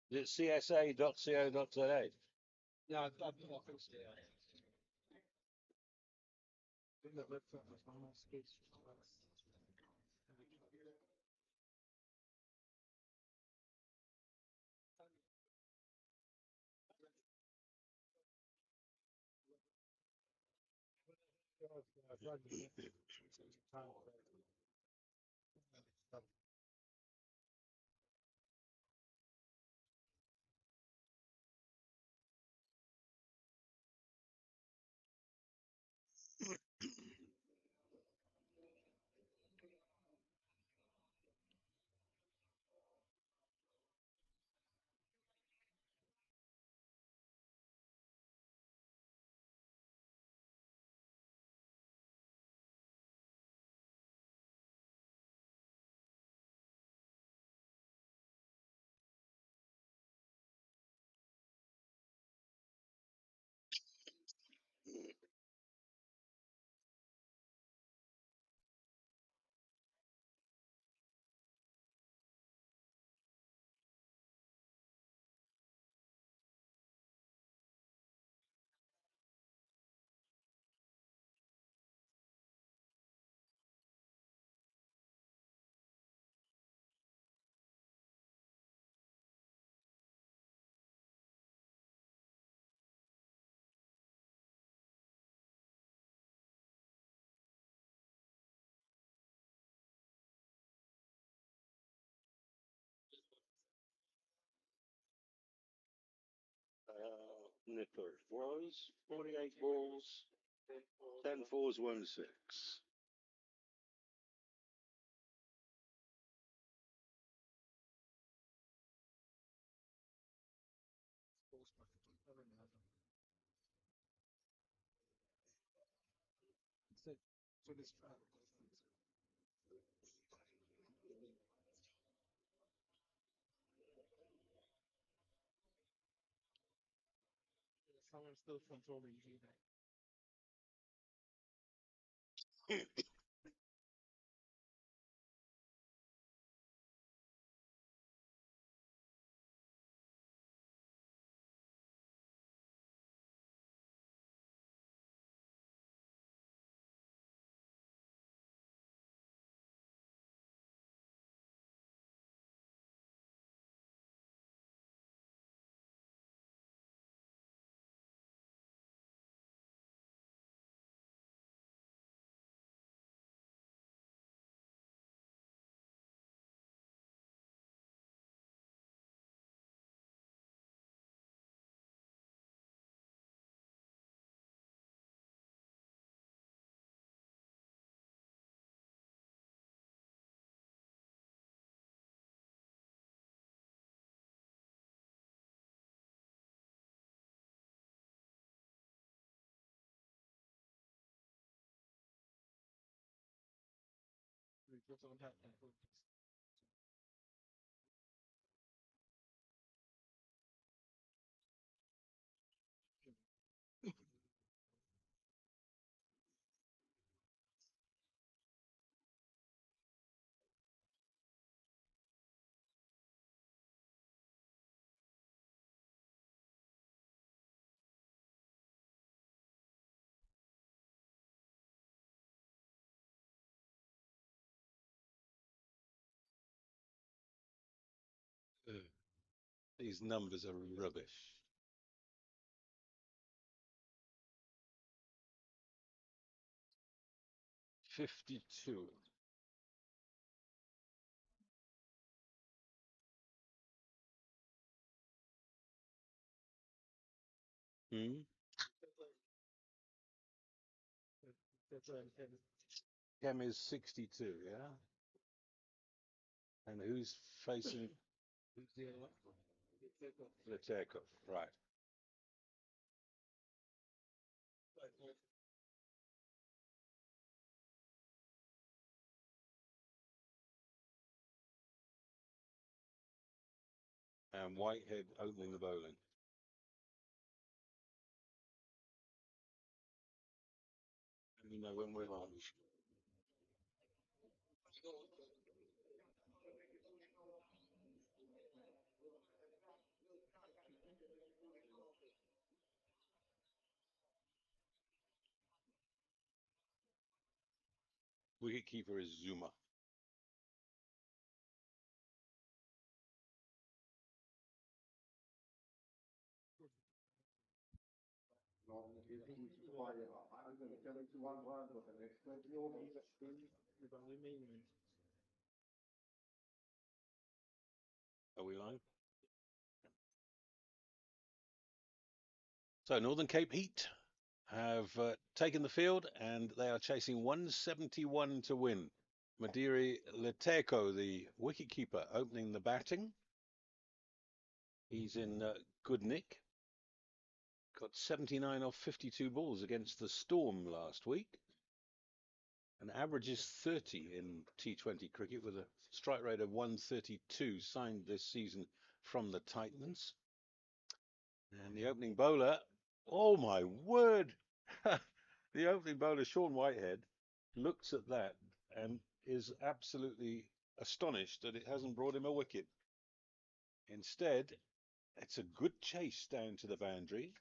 [SPEAKER 3] Is it csa.co.za?
[SPEAKER 2] Yeah, I think so.
[SPEAKER 3] Nipper was 48 balls, 10 fours, 1 6.
[SPEAKER 2] So this track. Someone still controlling you. We just don't have that focus.
[SPEAKER 3] These numbers are rubbish. $52. Hmm?
[SPEAKER 2] That's what I'm saying.
[SPEAKER 3] Kem is 62, yeah? And who's facing
[SPEAKER 2] Who's the other one?
[SPEAKER 3] the Turkov? Right. And Whitehead opening the bowling. You know when we're on. Wicketkeeper is Zuma. Are we live? So Northern Cape Heat have taken the field and they are chasing 171 to win. Madiri Leteko, the wicketkeeper, opening the batting. He's in good nick. Got 79 off 52 balls against the Storm last week. And averages 30 in T20 cricket with a strike rate of 132 signed this season from the Titans. And the opening bowler, oh my word! The opening bowler, Sean Whitehead, looks at that and is absolutely astonished that it hasn't brought him a wicket. Instead, it's a good chase down to the boundary.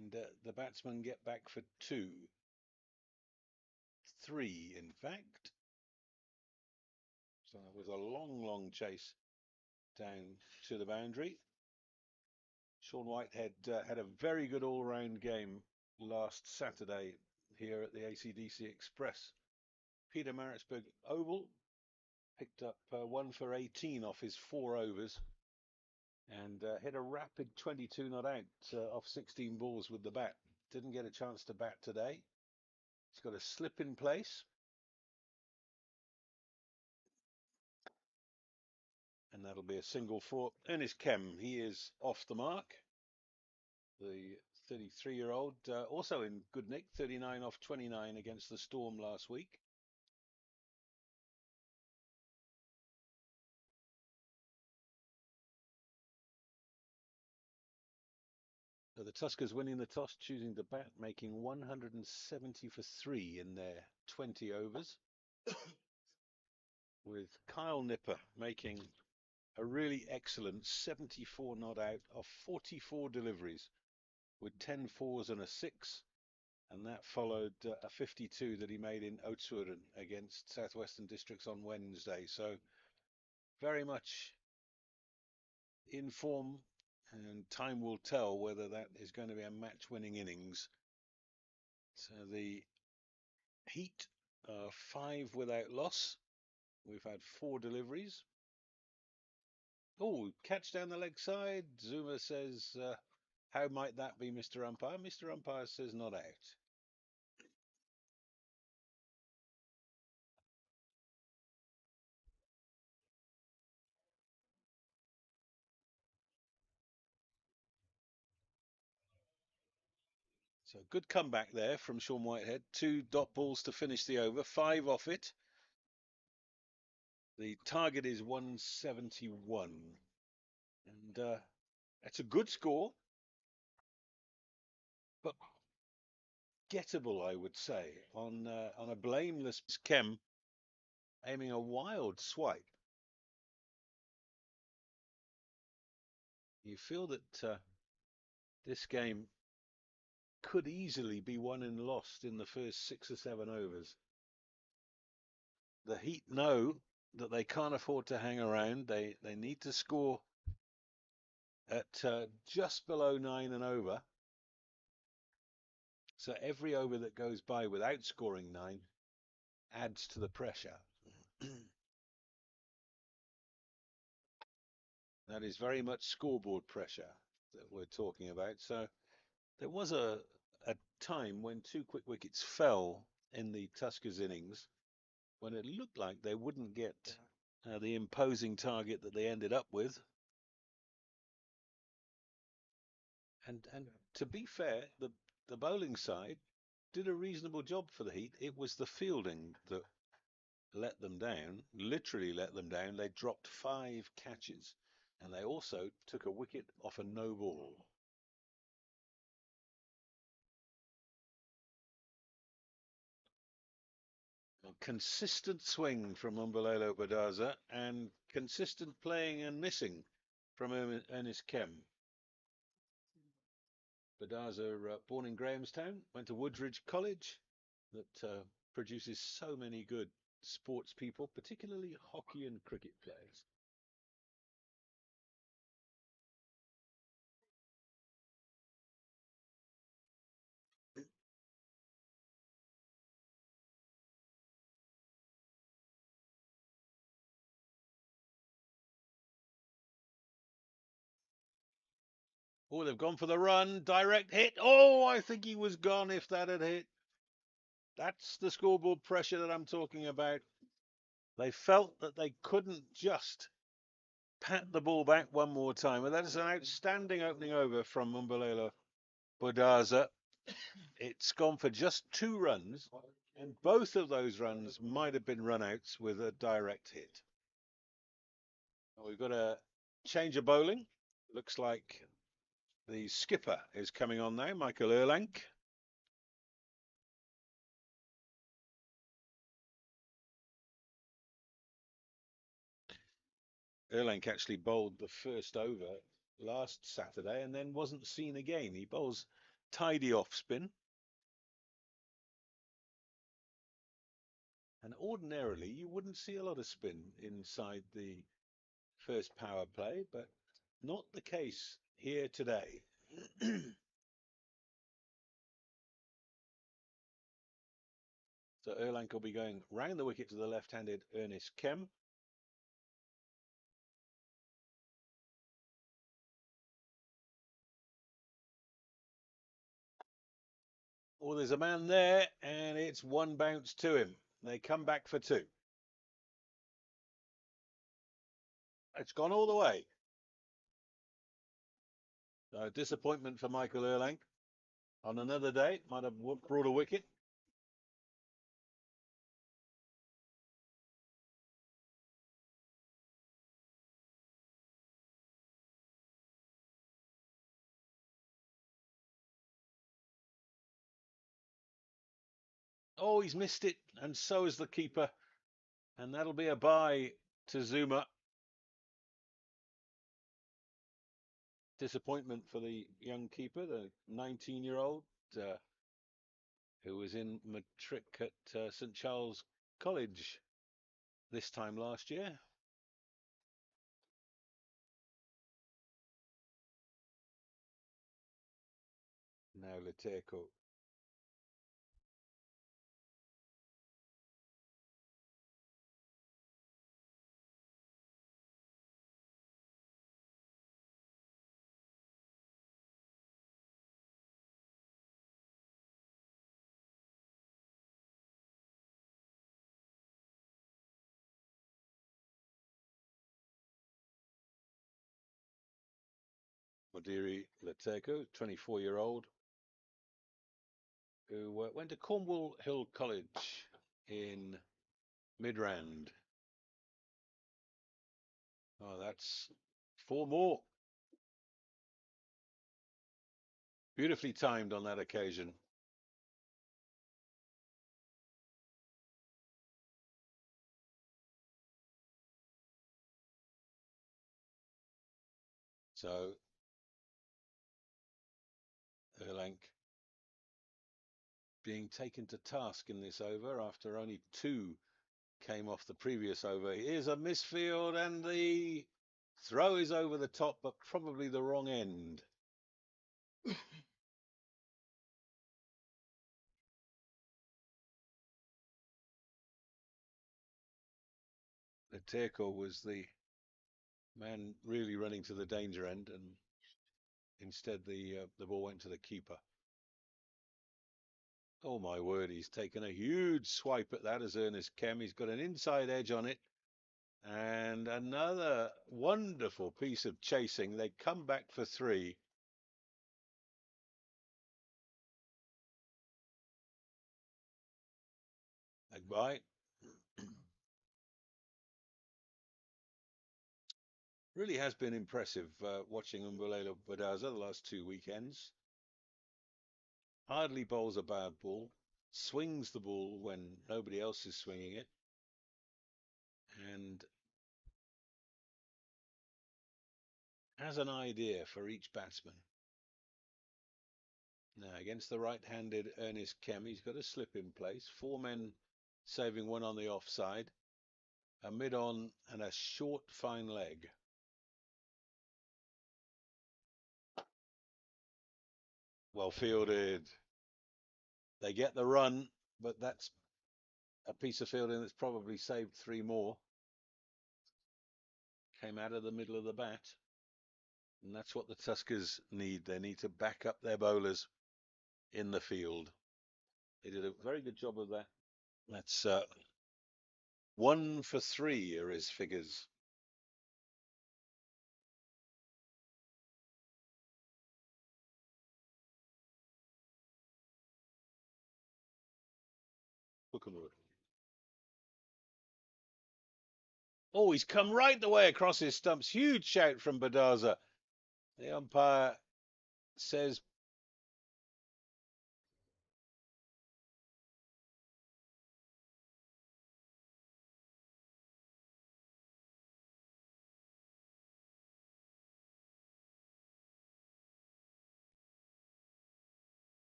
[SPEAKER 3] And the batsmen get back for 2. 3, in fact. So it was a long, long chase down to the boundary. Sean Whitehead had a very good all-round game last Saturday here at the ACDC Express. Pietermaritzburg Oval picked up 1 for 18 off his 4 overs and hit a rapid 22 not out off 16 balls with the bat. Didn't get a chance to bat today. He's got a slip in place. And that'll be a single for Ernest Kem. He is off the mark. The 33-year-old, also in good nick, 39 off 29 against the Storm last week. So the Tuskers winning the toss, choosing to bat, making 170 for 3 in their 20 overs. With Kyle Nipper making a really excellent 74 not out of 44 deliveries with 10 fours and a 6. And that followed a 52 that he made in Oudtshoorn against Southwestern Districts on Wednesday. So very much in form, and time will tell whether that is going to be a match-winning innings. So the Heat are 5 without loss. We've had 4 deliveries. Oh, catch down the leg side. Zuma says, how might that be, Mr. Umpire? Mr. Umpire says not out. So good comeback there from Sean Whitehead. 2 dot balls to finish the over, 5 off it. The target is 171. And it's a good score, but gettable, I would say, on a blameless Kem aiming a wild swipe. You feel that this game could easily be won and lost in the first 6 or 7 overs. The Heat know that they can't afford to hang around. They need to score at just below 9 and over. So every over that goes by without scoring 9 adds to the pressure. That is very much scoreboard pressure that we're talking about. So there was a time when 2 quick wickets fell in the Tuskers innings when it looked like they wouldn't get the imposing target that they ended up with. And to be fair, the bowling side did a reasonable job for the Heat. It was the fielding that let them down, literally let them down. They dropped 5 catches and they also took a wicket off a no ball. consistent swing from Umbulelo Badaza and consistent playing and missing from Ernest Kem. Badaza, born in Grahamstown, went to Woodridge College, that produces so many good sports people, particularly hockey and cricket players. Oh, they've gone for the run. Direct hit. Oh, I think he was gone if that had hit. That's the scoreboard pressure that I'm talking about. They felt that they couldn't just pat the ball back one more time. And that is an outstanding opening over from Umbulelo Badaza. It's gone for just 2 runs, and both of those runs might have been run-outs with a direct hit. We've got a change of bowling. Looks like the skipper is coming on now, Michael Erlank. Erlank actually bowled the first over last Saturday and then wasn't seen again. He bowls tidy off spin. And ordinarily, you wouldn't see a lot of spin inside the first power play, but not the case here today. So Erlank will be going round the wicket to the left-handed Ernest Kem. Oh, there's a man there, and it's 1 bounce to him. They come back for 2. It's gone all the way. So disappointment for Michael Erlank. On another day, might have brought a wicket. Oh, he's missed it, and so is the keeper. And that'll be a bye to Zuma. Disappointment for the young keeper, the 19-year-old, who was in matric at St Charles College this time last year. Now Leteko. Modiri Leteko, 24-year-old, who went to Cornwall Hill College in Midrand. Oh, that's 4 more. Beautifully timed on that occasion. So Erlank being taken to task in this over after only 2 came off the previous over. Here's a misfield, and the throw is over the top, but probably the wrong end. Leteko was the man really running to the danger end, and instead the ball went to the keeper. Oh my word, he's taken a huge swipe at that as Ernest Kem. He's got an inside edge on it. And another wonderful piece of chasing. They come back for 3. Goodbye. Really has been impressive watching Umbulelo Badaza the last 2 weekends. Hardly bowls a bad ball. swings the ball when nobody else is swinging it, and has an idea for each batsman. Now, against the right-handed Ernest Kem, he's got a slip in place. 4 men saving 1 on the offside, a mid-on and a short fine leg. Well fielded. They get the run, but that's a piece of fielding that's probably saved 3 more. Came out of the middle of the bat. And that's what the Tuskers need. They need to back up their bowlers in the field. They did a very good job of that. That's 1 for 3 are his figures. Oh, he's come right the way across his stumps. Huge shout from Badaza. The umpire says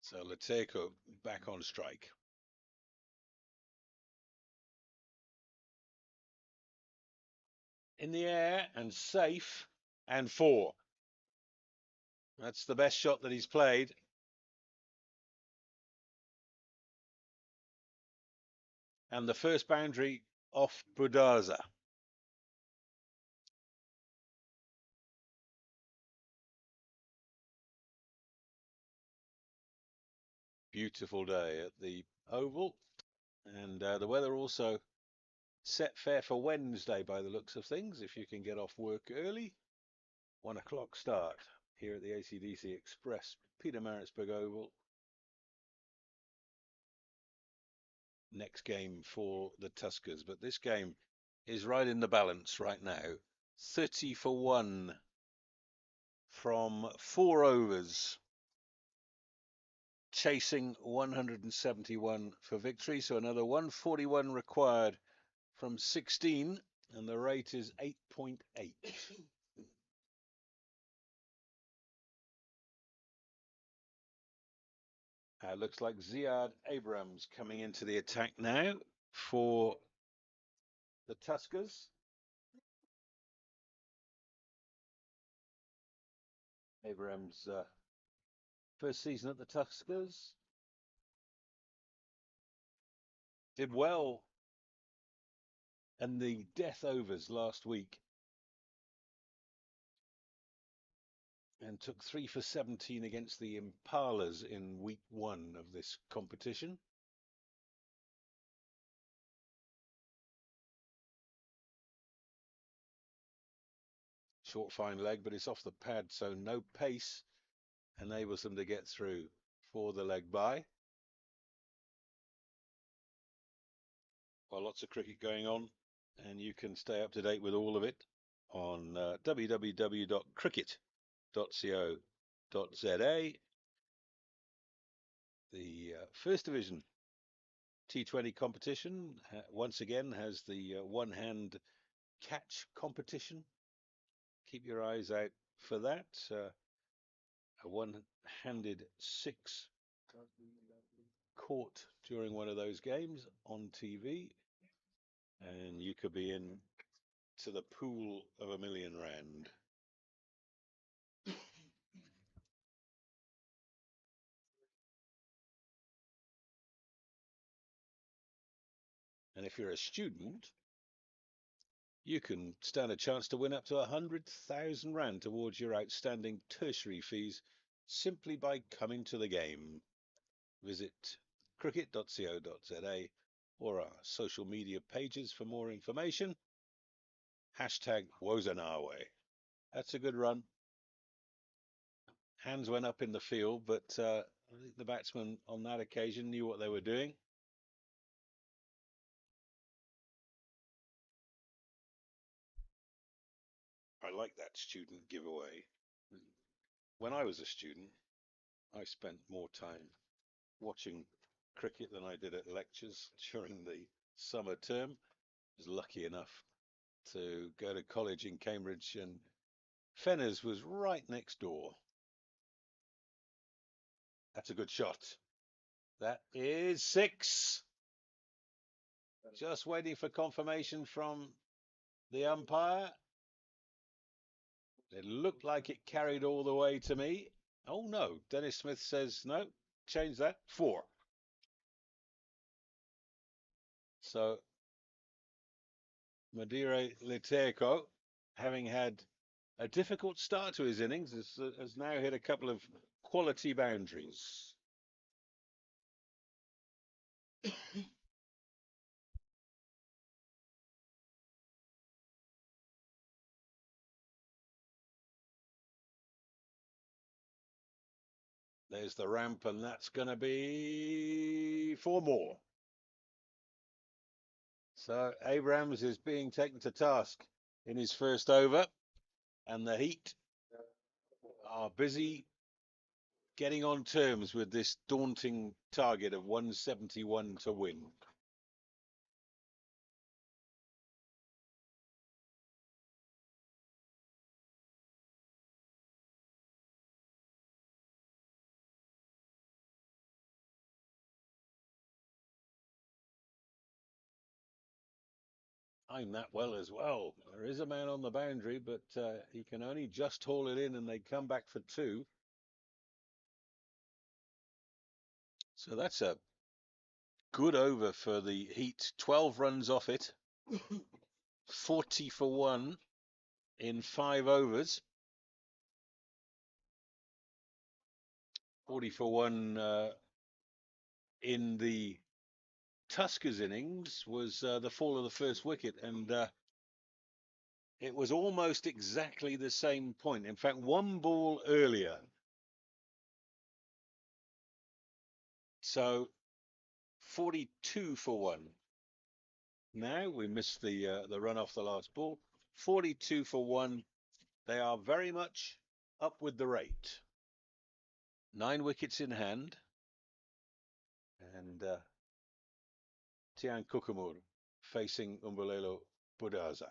[SPEAKER 3] so. Lateko back on strike. In the air and safe and 4. That's the best shot that he's played. And the first boundary off Budaza. Beautiful day at the Oval. And the weather also set fair for Wednesday by the looks of things, if you can get off work early. 1 o'clock start here at the ACDC Express, Pietermaritzburg Oval. Next game for the Tuskers, but this game is right in the balance right now. 30 for 1 from 4 overs, chasing 171 for victory, so another 141 required from 16, and the rate is 8.8. Looks like Ziad Abrams coming into the attack now for the Tuskers. Abrams' first season at the Tuskers. Did well in the death overs last week. And took 3 for 17 against the Impalas in week 1 of this competition. Short fine leg, but it's off the pad, so no pace enables them to get through for the leg bye. Well, lots of cricket going on, and you can stay up to date with all of it on www.cricket.co.za. The First Division T20 competition once again has the one-hand catch competition. Keep your eyes out for that. A one-handed 6 caught during one of those games on TV, and you could be in to the pool of £1 million. And if you're a student, you can stand a chance to win up to £100,000 towards your outstanding tertiary fees simply by coming to the game. Visit cricket.co.za or our social media pages for more information. Hashtag Wozanawe. That's a good run. Hands went up in the field, but I think the batsman on that occasion knew what they were doing. I like that student giveaway. When I was a student, I spent more time watching cricket than I did at lectures during the summer term. I was lucky enough to go to college in Cambridge, and Fenners was right next door. That's a good shot. That is 6. Just waiting for confirmation from the umpire. It looked like it carried all the way to me. Oh no, Dennis Smith says no, change that. 4. So Madurai Liteko, having had a difficult start to his innings, has now hit a couple of quality boundaries. There's the ramp, and that's going to be 4 more. So Abrams is being taken to task in his first over, and the Heat are busy getting on terms with this daunting target of 171 to win. Aimed that well as well. There is a man on the boundary, but he can only just haul it in, and they come back for 2. So that's a good over for the Heat. 12 runs off it. 40 for 1 in 5 overs. 40 for 1 in the Tuskers innings was the fall of the first wicket, and it was almost exactly the same point. In fact, 1 ball earlier. So 42 for 1. Now we missed the run off the last ball. 42 for 1. They are very much up with the rate. 9 wickets in hand, and Tian Kukumur facing Umbulelo Budaza.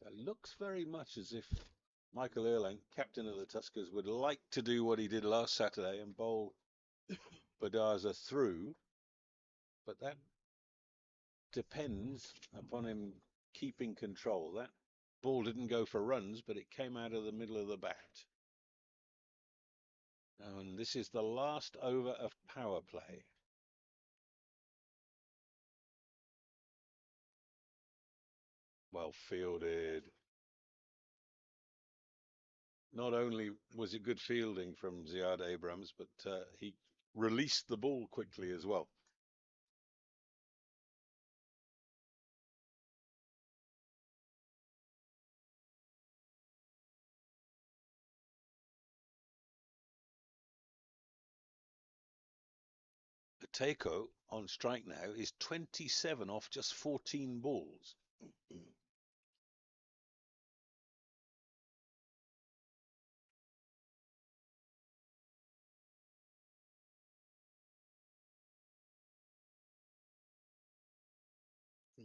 [SPEAKER 3] It looks very much as if Michael Erlang, captain of the Tuskers, would like to do what he did last Saturday and bowl Budaza through, but that depends upon him keeping control. That ball didn't go for runs, but it came out of the middle of the bat. And this is the last over of power play. Well fielded. Not only was it good fielding from Ziad Abrams, but he released the ball quickly as well. Takeo on strike now is 27 off just 14 balls.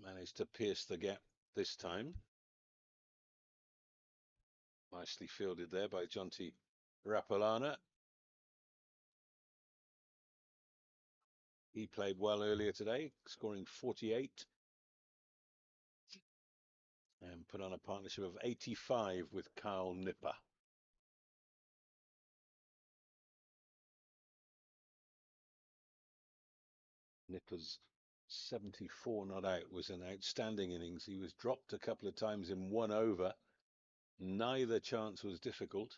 [SPEAKER 3] Managed to pierce the gap this time. Nicely fielded there by Jonty Rapalana. He played well earlier today, scoring 48. And put on a partnership of 85 with Kyle Nipper. Nipper's 74 not out was an outstanding innings. He was dropped a couple of times in 1 over. Neither chance was difficult.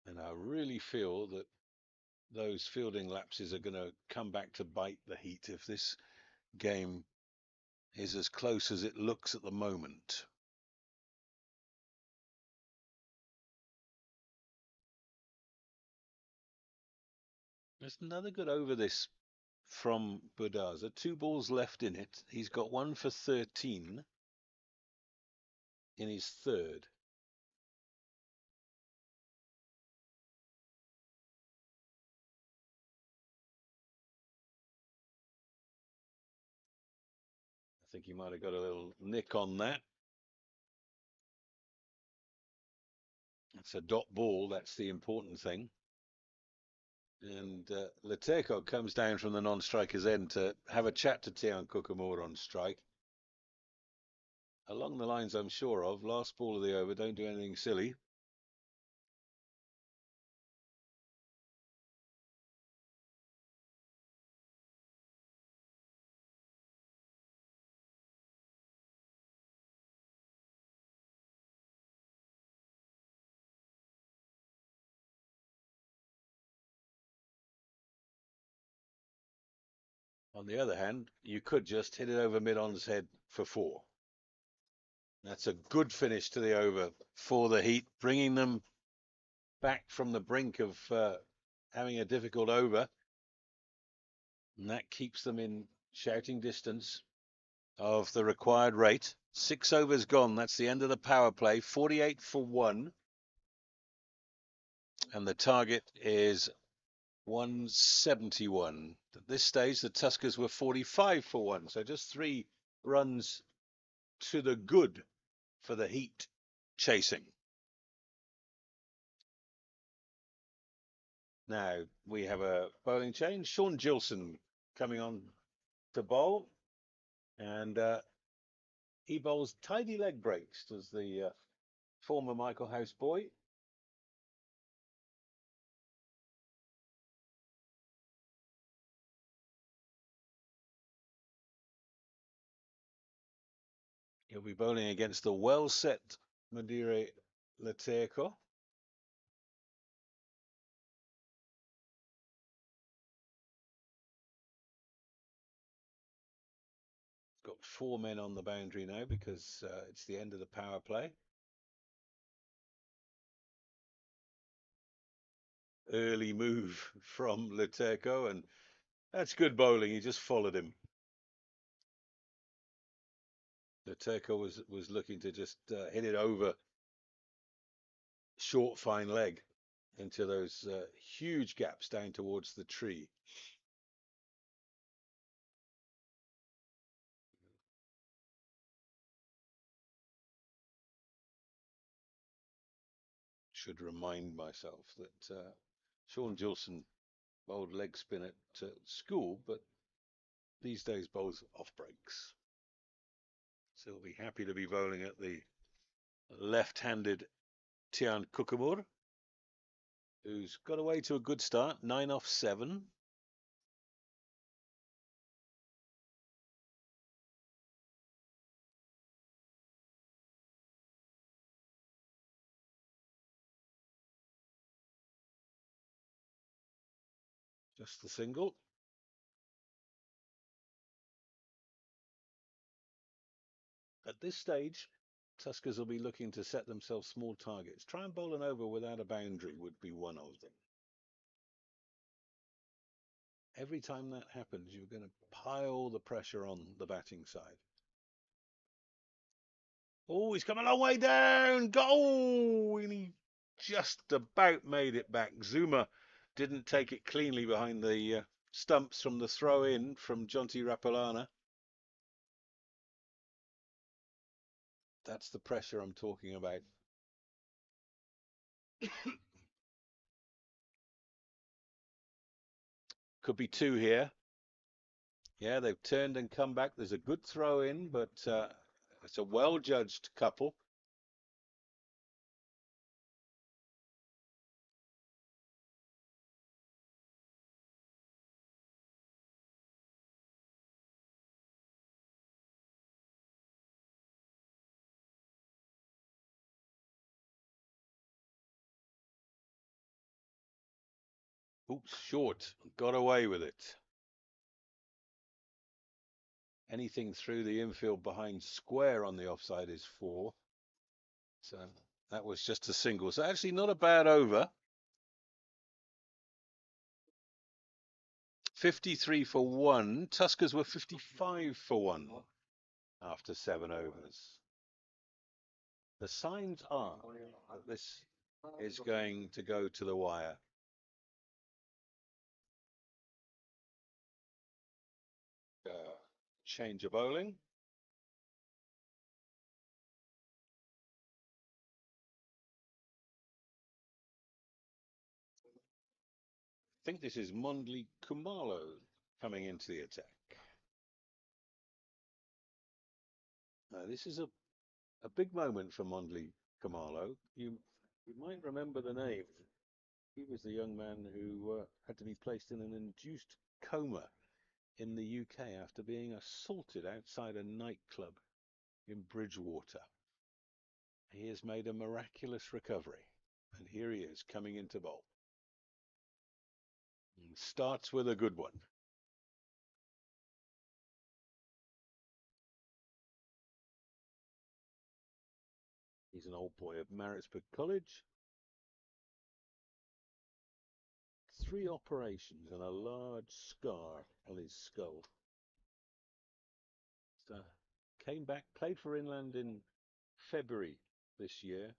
[SPEAKER 3] And I really feel that those fielding lapses are going to come back to bite the Heat if this game is as close as it looks at the moment. There's another good over this from Budaza. 2 balls left in it. He's got 1 for 13 in his third. I think he might have got a little nick on that. It's a dot ball. That's the important thing. And Leteco comes down from the non-striker's end to have a chat to Tian Kukamura on strike. Along the lines I'm sure of, last ball of the over, don't do anything silly. On the other hand, you could just hit it over mid-on's head for 4. That's a good finish to the over for the Heat, bringing them back from the brink of having a difficult over. And that keeps them in shouting distance of the required rate. 6 overs gone. That's the end of the power play. 48 for 1. And the target is 171. At this stage, the Tuskers were 45 for 1. So just 3 runs to the good for the Heat chasing. Now we have a bowling change. Sean Gilson coming on to bowl, and he bowls tidy leg breaks, does the former Michael House boy. He'll be bowling against the well-set Madurai Leteco. Got 4 men on the boundary now because it's the end of the power play. Early move from Leteco, and that's good bowling. He just followed him. Leteco was looking to just hit it over short, fine leg into those huge gaps down towards the tree. Should remind myself that Sean Gilson bowled leg spin at school, but these days bowls off breaks. So he'll be happy to be bowling at the left-handed Tian Kukamura, who's got away to a good start, 9 off 7. Just the single. At this stage, Tuskers will be looking to set themselves small targets. Try and bowl an over without a boundary would be one of them. Every time that happens, you're going to pile the pressure on the batting side. Oh, he's come a long way down. Goal! And he just about made it back. Zuma didn't take it cleanly behind the stumps from the throw in from Jonty Rapalana. That's the pressure I'm talking about. Could be 2 here. Yeah, they've turned and come back. There's a good throw in, but it's a well-judged couple. Oops, short. Got away with it. Anything through the infield behind square on the offside is 4. So that was just a single. So actually not a bad over. 53 for 1. Tuskers were 55 for 1 after 7 overs. The signs are that this is going to go to the wire. Change of bowling. I think this is Mondley Kumalo coming into the attack. This is a big moment for Mondley Kumalo. You might remember the name. He was the young man who had to be placed in an induced coma in the UK after being assaulted outside a nightclub in Bridgewater. He has made a miraculous recovery, and here he is coming into bowl. And starts with a good one. He's an old boy of Maritzburg College. 3 operations and a large scar on his skull. So came back, played for England in February this year,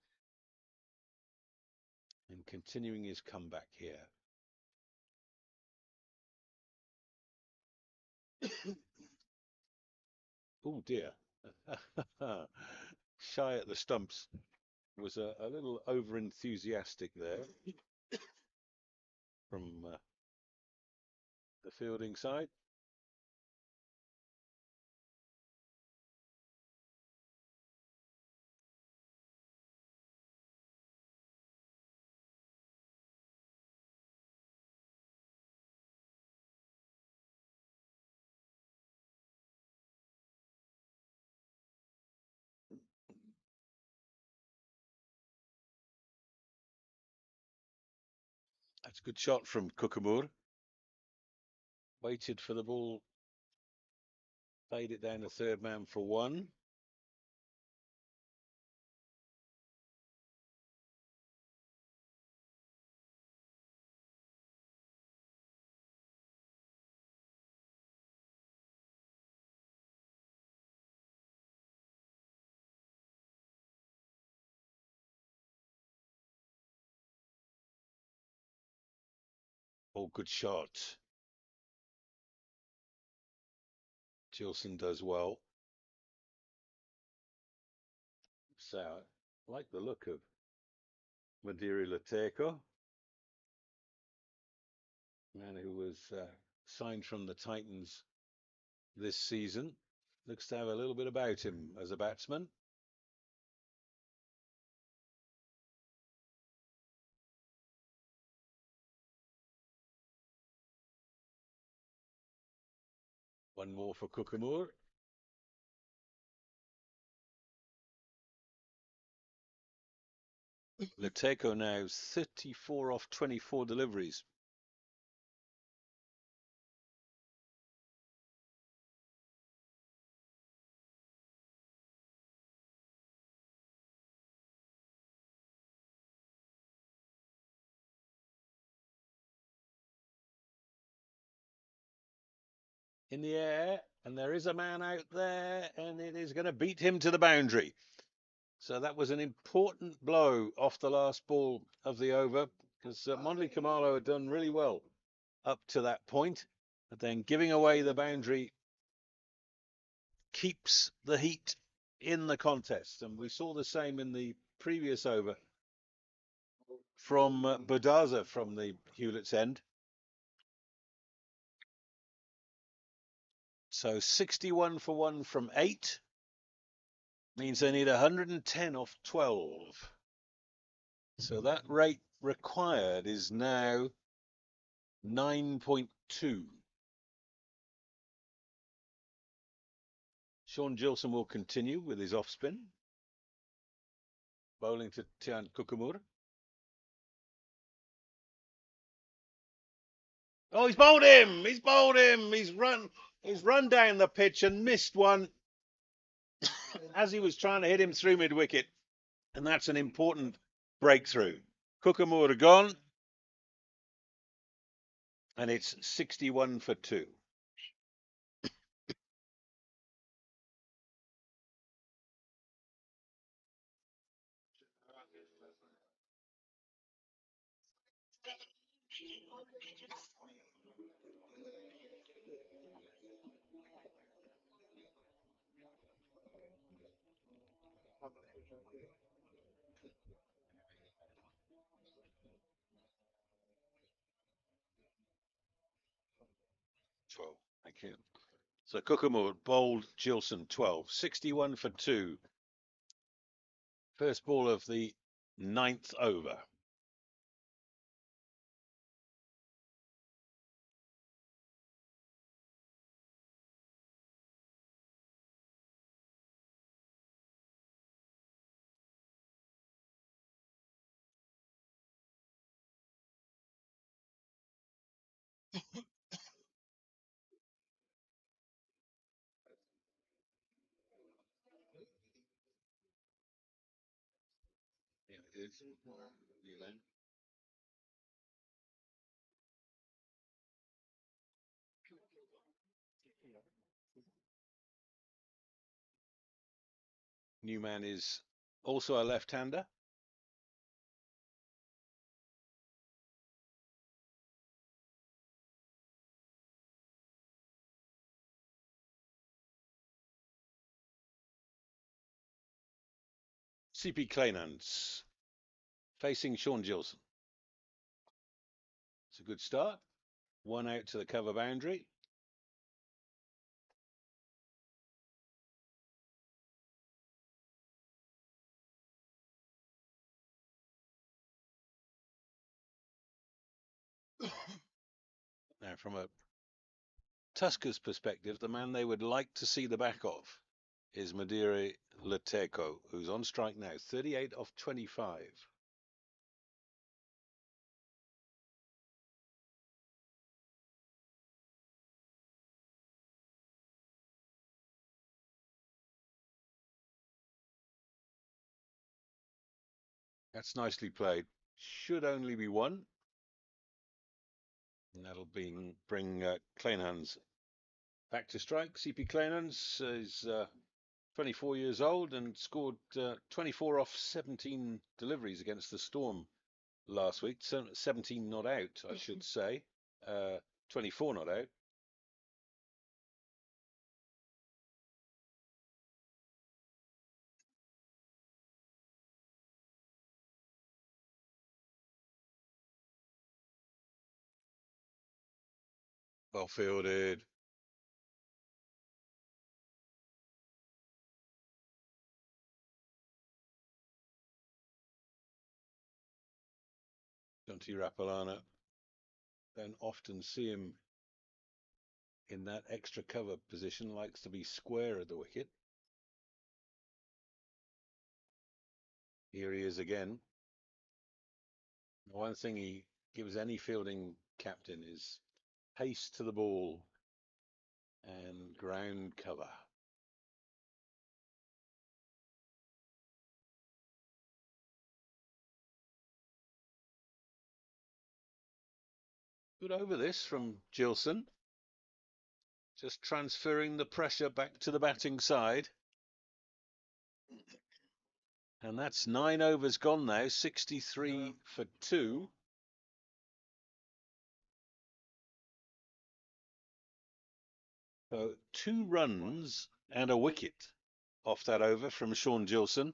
[SPEAKER 3] and continuing his comeback here. Oh dear. Shy at the stumps. Was a little over enthusiastic there from the fielding side. That's a good shot from Kukumur. Waited for the ball. Played it down to third man for 1. Oh, good shot. Gilson does well. So, I like the look of Madiri Lateko, man who was signed from the Titans this season. Looks to have a little bit about him as a batsman. One more for Kukumur. Lateko now 34 off 24 deliveries. In the air, and there is a man out there, and it is going to beat him to the boundary. So that was an important blow off the last ball of the over, because Mondley Kumalo had done really well up to that point, but then giving away the boundary keeps the heat in the contest. And we saw the same in the previous over from Budaza from the Hewlett's End. So 61 for 1 from 8 means they need 110 off 12. So that rate required is now 9.2. Sean Gilson will continue with his off spin. Bowling to Tian Kukumur. Oh, he's bowled him! He's bowled him! He's run down the pitch and missed one as he was trying to hit him through mid-wicket. And that's an important breakthrough. Kukumur gone. And it's 61 for 2. Thank you. So Kokomo bowled Gilson 12, 61 for 2. First ball of the 9th over. Yeah, it is. Newman is also a left-hander. CP Kleinans facing Sean Gilson. It's a good start. One out to the cover boundary. Now, from a Tuskers perspective, the man they would like to see the back of is Madiri Leteko, who's on strike now, 38 off 25. That's nicely played. Should only be one. And that'll bring Kleinhans back to strike. CP Kleinhans is 24 years old and scored 24 off 17 deliveries against the Storm last week. 17 not out, I should say. 24 not out. Well fielded. Jonty Rapalana. Don't often see him in that extra cover position. Likes to be square at the wicket. Here he is again. One thing he gives any fielding captain is pace to the ball and ground cover. Good over this from Gilson. Just transferring the pressure back to the batting side. And that's 9 overs gone now, 63 for 2. So 2 runs and a wicket off that over from Sean Gilson.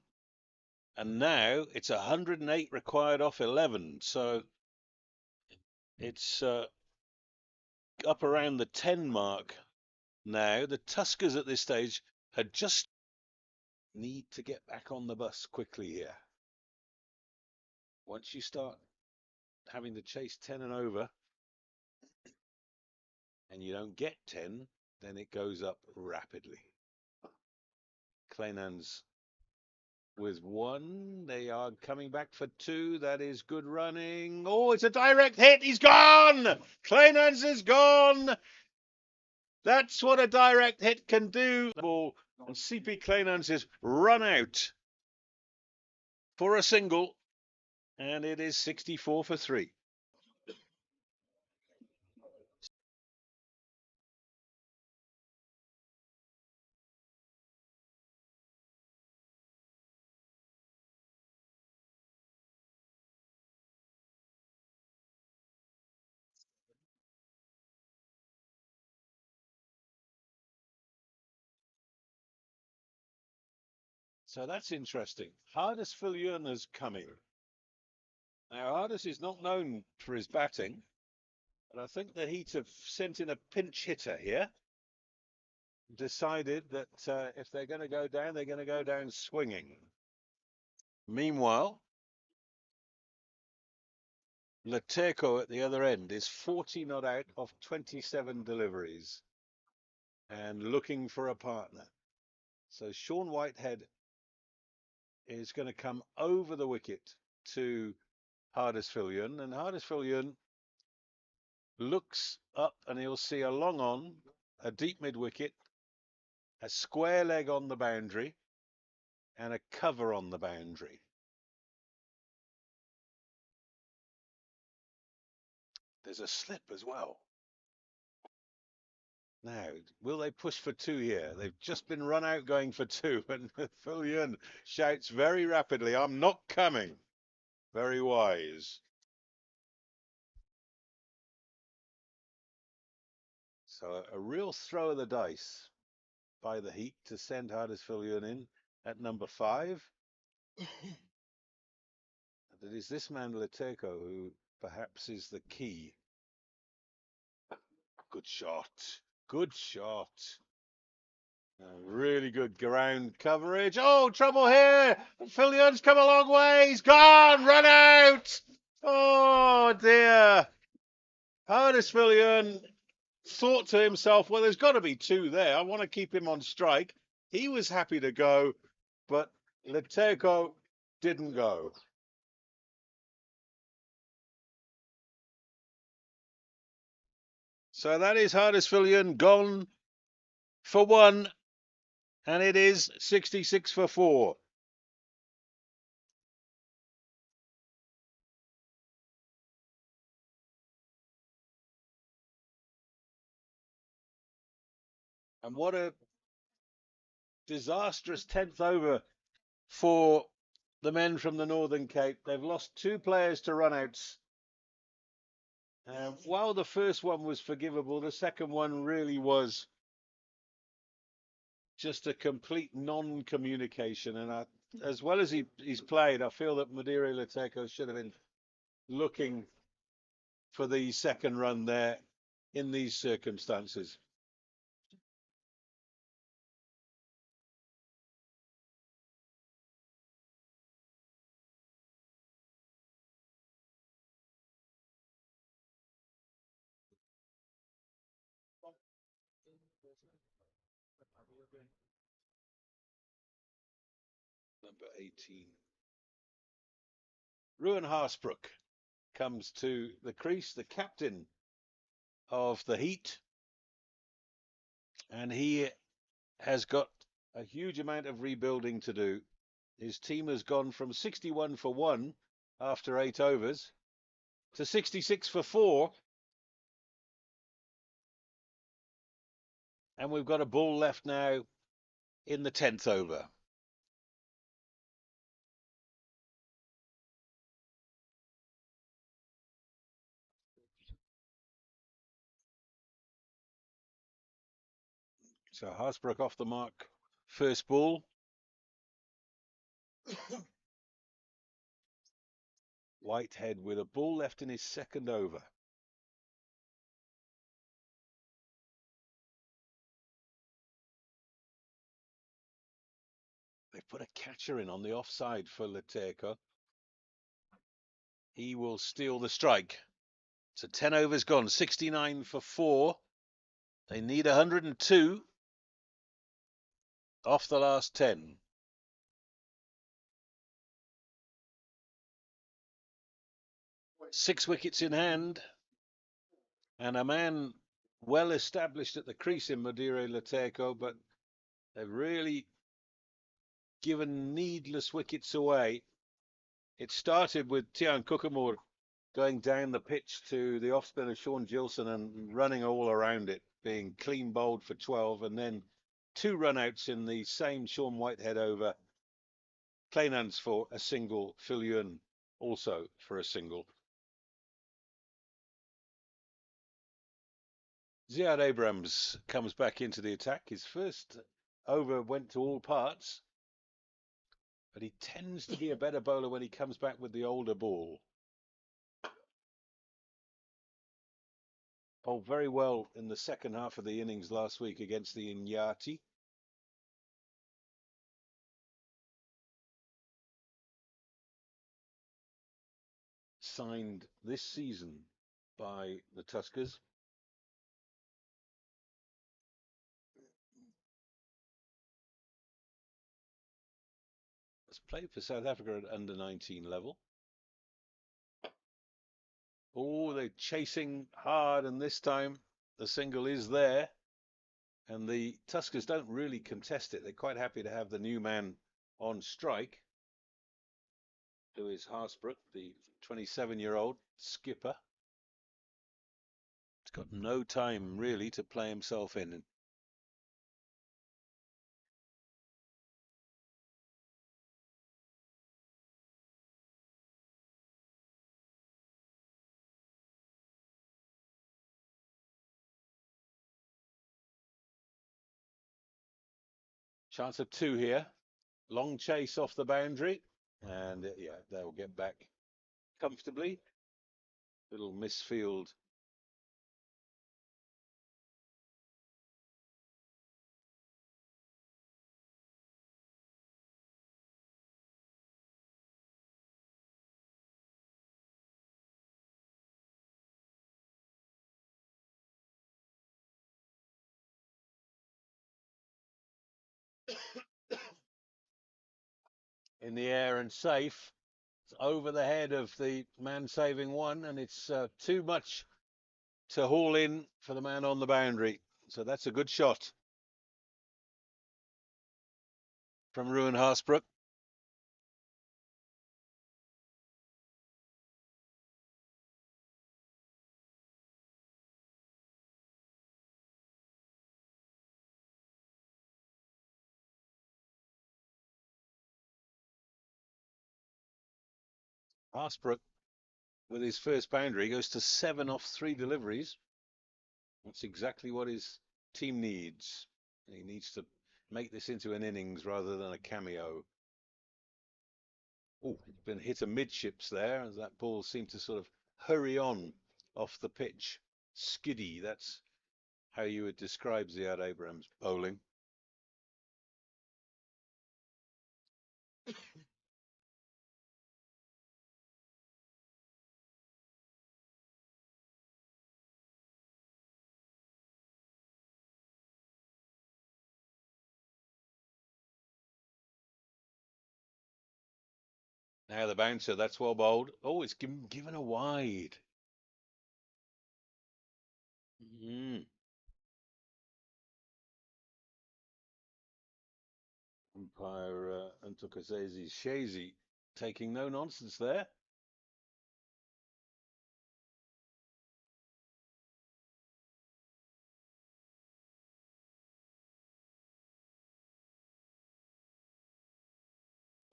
[SPEAKER 3] And now it's 108 required off 11. So it's up around the 10 mark now. The Tuskers at this stage had just need to get back on the bus quickly here. Once you start having to chase 10 and over and you don't get 10, then it goes up rapidly. Kleinans with 1. They are coming back for 2. That is good running. Oh, it's a direct hit. He's gone. Kleinans is gone. That's what a direct hit can do. And CP Kleinans is run out for a single. And it is 64 for 3. So that's interesting. Hardis-Viljoen is coming. Now, Hardis is not known for his batting, but I think the Heat have sent in a pinch hitter here. Decided that if they're going to go down, they're going to go down swinging. Meanwhile, Leteko at the other end is 40 not out of 27 deliveries and looking for a partner. So Sean Whitehead is going to come over the wicket to Hardis-Viljoen, and Hardis-Viljoen looks up and he'll see a long on, a deep mid wicket, a square leg on the boundary, and a cover on the boundary. There's a slip as well. Now, will they push for two here? They've just been run out going for two, and Viljoen shouts very rapidly, "I'm not coming." Very wise. So a real throw of the dice by the Heat to send Hardis-Viljoen in at number 5. And it is this man Leteko who perhaps is the key. Good shot. Good shot. Really good ground coverage. Oh, trouble here. Viljoen's come a long way. He's gone. Run out. Oh, dear. Hardis-Viljoen thought to himself, well, there's got to be two there. I want to keep him on strike. He was happy to go, but Leteko didn't go. So that is Hardis-Viljoen gone for 1, and it is 66 for 4. And what a disastrous 10th over for the men from the Northern Cape. They've lost 2 players to runouts. While the first one was forgivable, the second one really was just a complete non-communication. And as well as he's played, I feel that Madiere Leteko should have been looking for the second run there in these circumstances. Number 18. Ruan Haasbroek comes to the crease, the captain of the Heat, and he has got a huge amount of rebuilding to do. His team has gone from 61 for 1 after 8 overs to 66 for 4, and we've got a ball left now in the 10th over. So Haasbroek off the mark, first ball. Whitehead with a ball left in his second over. They put a catcher in on the offside for Leteko. He will steal the strike. So 10 overs gone, 69 for 4. They need 102 off the last 10. Six wickets in hand, and a man well established at the crease in Madiere Leteko, but they've really given needless wickets away. It started with Tiaan Kokemoor going down the pitch to the off-spinner Sean Gilson and running all around it, being clean bowled for 12, and then 2 run-outs in the same Sean Whitehead over. Kleinans for a single, Viljoen also for a single. Ziad Abrams comes back into the attack. His first over went to all parts. but he tends to be a better bowler when he comes back with the older ball. Bowled very well in the second half of the innings last week against the Inyati. Signed this season by the Tuskers. Has played for South Africa at under 19 level. Oh, they're chasing hard, and this time the single is there. And the Tuskers don't really contest it. They're quite happy to have the new man on strike, who is Harsbrook, the 27-year-old skipper. He's got no time really to play himself in. Chance of 2 here. Long chase off the boundary. And yeah, they'll get back comfortably. Little misfield. In the air and safe. It's over the head of the man saving one, and it's too much to haul in for the man on the boundary. So that's a good shot from Ruan Harsbrook. Harsbrook, with his first boundary, goes to 7 off 3 deliveries. That's exactly what his team needs. He needs to make this into an innings rather than a cameo. Oh, been hit amidships there, as that ball seemed to sort of hurry on off the pitch. Skiddy, that's how you would describe Ziad Abraham's bowling. Now the bouncer, that's well bowled. Oh, it's given a wide. Umpire Ntokozezi Shazy taking no nonsense there.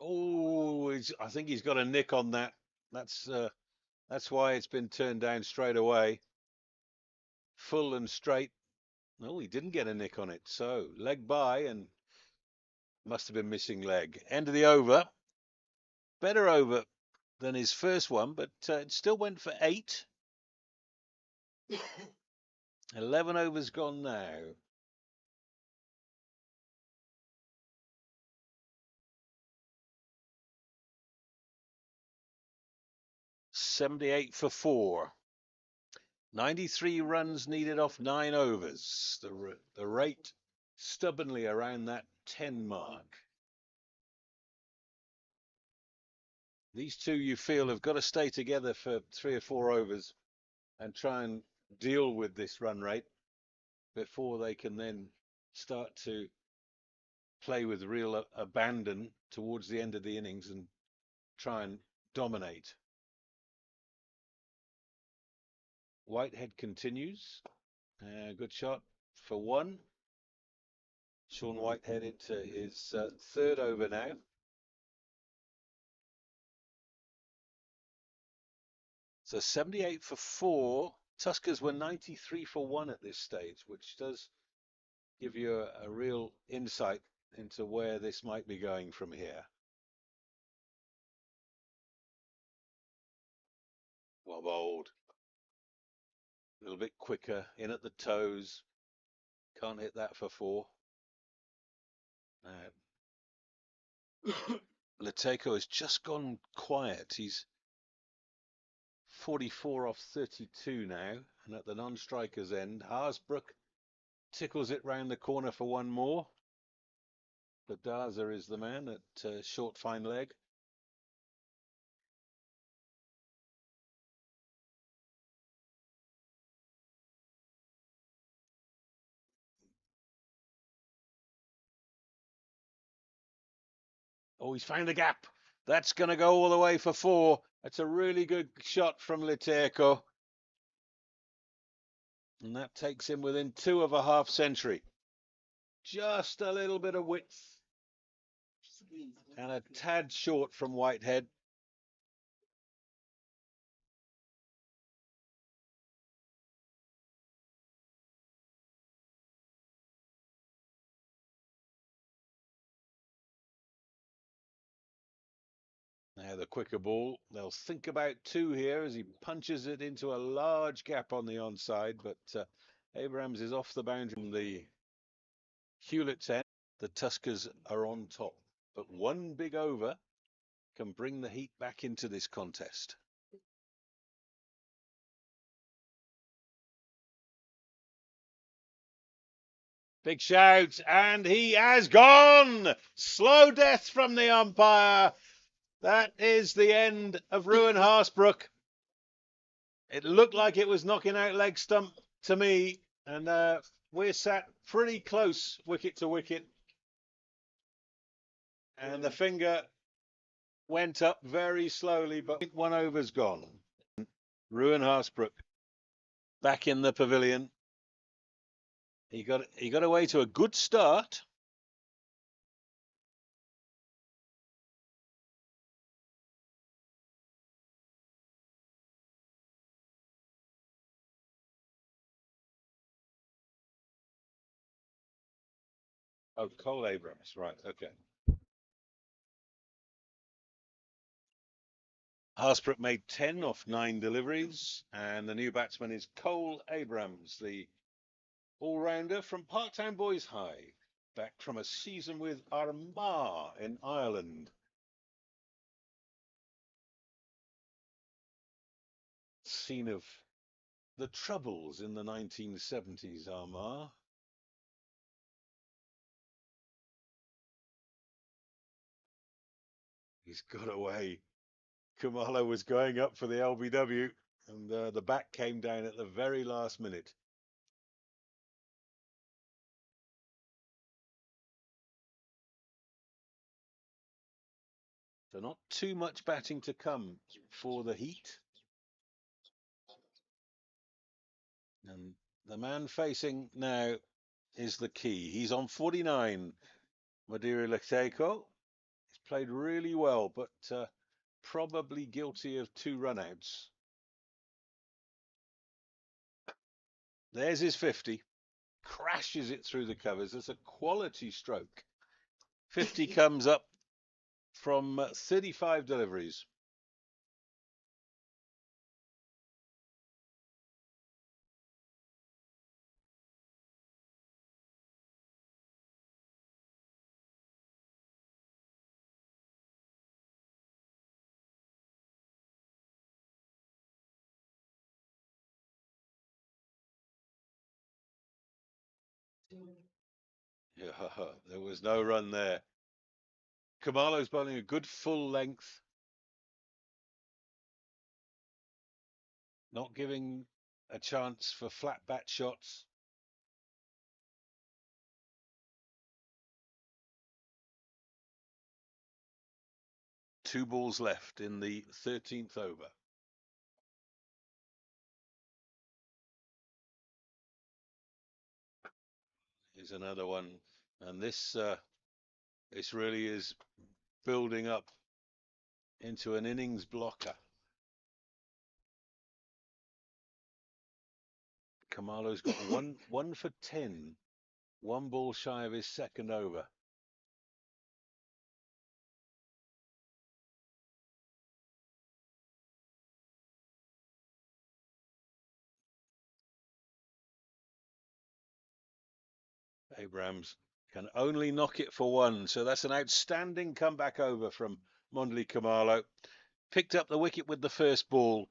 [SPEAKER 3] Oh, I think he's got a nick on that. That's why it's been turned down straight away. Full and straight. No, he didn't get a nick on it. So leg by, and must have been missing leg. End of the over. Better over than his first one, but it still went for 8. 11 overs gone now. $78 for 4. 93 runs needed off 9 overs. The rate stubbornly around that 10 mark. These two, you feel, have got to stay together for 3 or 4 overs and try and deal with this run rate before they can then start to play with real abandon towards the end of the innings and try and dominate. Whitehead continues. Good shot for 1. Sean Whitehead into his 3rd over now. So 78 for 4. Tuskers were 93 for 1 at this stage, which does give you a real insight into where this might be going from here. Well bowled. A little bit quicker, in at the toes. Can't hit that for 4. Leteco has just gone quiet. He's 44 off 32 now, and at the non-striker's end, Harsbrook tickles it round the corner for one more. But Daza is the man at short fine leg. Oh, he's found the gap. That's going to go all the way for 4. That's a really good shot from Leteco. And that takes him within 2 of a half century. Just a little bit of width. And a tad short from Whitehead. Now the quicker ball. They'll think about 2 here as he punches it into a large gap on the onside. But Abrams is off the boundary from the Hewlett's end. The Tuskers are on top. But one big over can bring the heat back into this contest. Big shout, and he has gone! Slow death from the umpire. That is the end of Ruan Harsbrook. It looked like it was knocking out leg stump to me, and we're sat pretty close wicket to wicket. And the finger went up very slowly, but 1 over's gone. Ruan Harsbrook back in the pavilion. He got away to a good start. Oh, Cole Abrams, right, okay. Harsbrook made 10 off 9 deliveries, and the new batsman is Cole Abrams, the all-rounder from Parktown Boys High, back from a season with Armagh in Ireland. Scene of the troubles in the 1970s, Armagh. He's got away. Kamalo was going up for the LBW, and the bat came down at the very last minute. So not too much batting to come for the Heat. And the man facing now is the key. He's on 49, Madurai Leteco. He's played really well, but probably guilty of 2 run-outs. There's his 50. Crashes it through the covers. It's a quality stroke. 50 comes up from 35 deliveries. Yeah, there was no run there. Kamalo's bowling a good full length. Not giving a chance for flat bat shots. Two balls left in the 13th over. Here's another one, and this really is building up into an innings blocker. Kamalo's got one for 10, 1 ball shy of his second over. Abrams can only knock it for one. So that's an outstanding comeback over from Mondley Khumalo. Picked up the wicket with the first ball.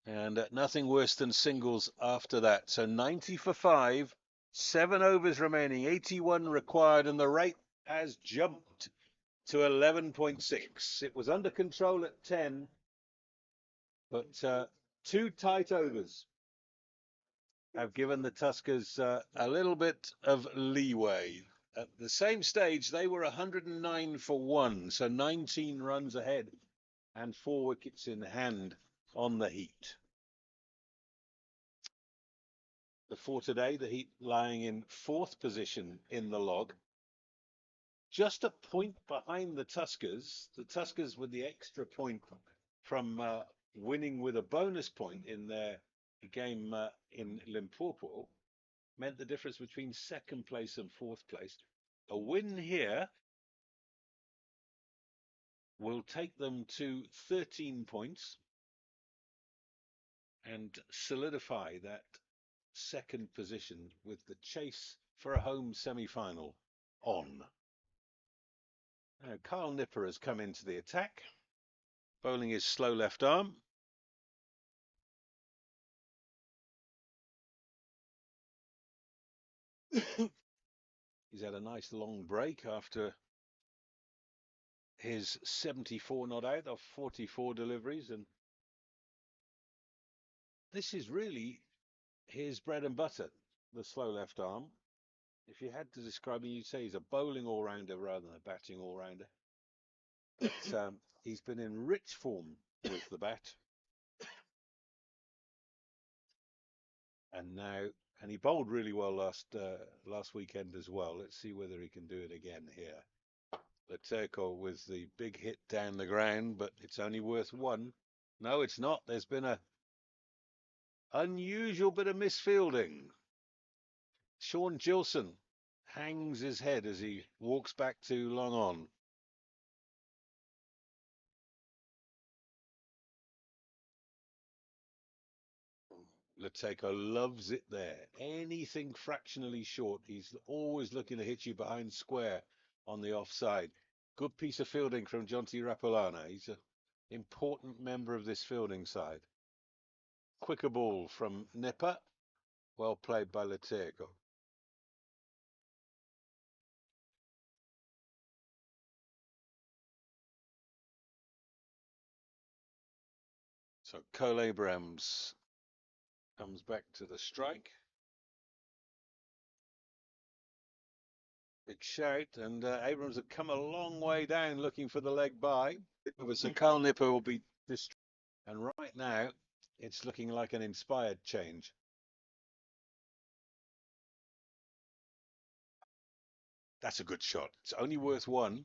[SPEAKER 3] And nothing worse than singles after that. So 90 for 5, 7 overs remaining, 81 required, and the rate has jumped to 11.6. It was under control at 10, but 2 tight overs have given the Tuskers a little bit of leeway. At the same stage, they were 109 for 1, so 19 runs ahead and 4 wickets in hand on the Heat. For today, the Heat lying in 4th position in the log. Just a point behind the Tuskers. The Tuskers with the extra point from winning with a bonus point in their game in Limpopo meant the difference between 2nd place and 4th place. A win here will take them to 13 points and solidify that 2nd position with the chase for a home semi-final on. Now Carl Nipper has come into the attack, bowling his slow left arm. He's had a nice long break after his 74 not out of 44 deliveries, and this is really his bread and butter, the slow left arm. If you had to describe him, you'd say he's a bowling all-rounder rather than a batting all-rounder. But he's been in rich form with the bat. And he bowled really well last weekend as well. Let's see whether he can do it again here. Laterko with the big hit down the ground, but it's only worth 1. No, it's not. There's been a unusual bit of misfielding. Sean Gilson hangs his head as he walks back to long on. Laterko loves it there. Anything fractionally short, he's always looking to hit you behind square on the offside. Good piece of fielding from Jonty Rapalana. He's an important member of this fielding side. Quicker ball from Nipper. Well played by Laterko. So Cole Abrams comes back to the strike. Big shout, and Abrams have come a long way down looking for the leg by. So Carl Nipper will be distracted. And right now, it's looking like an inspired change. That's a good shot. It's only worth 1.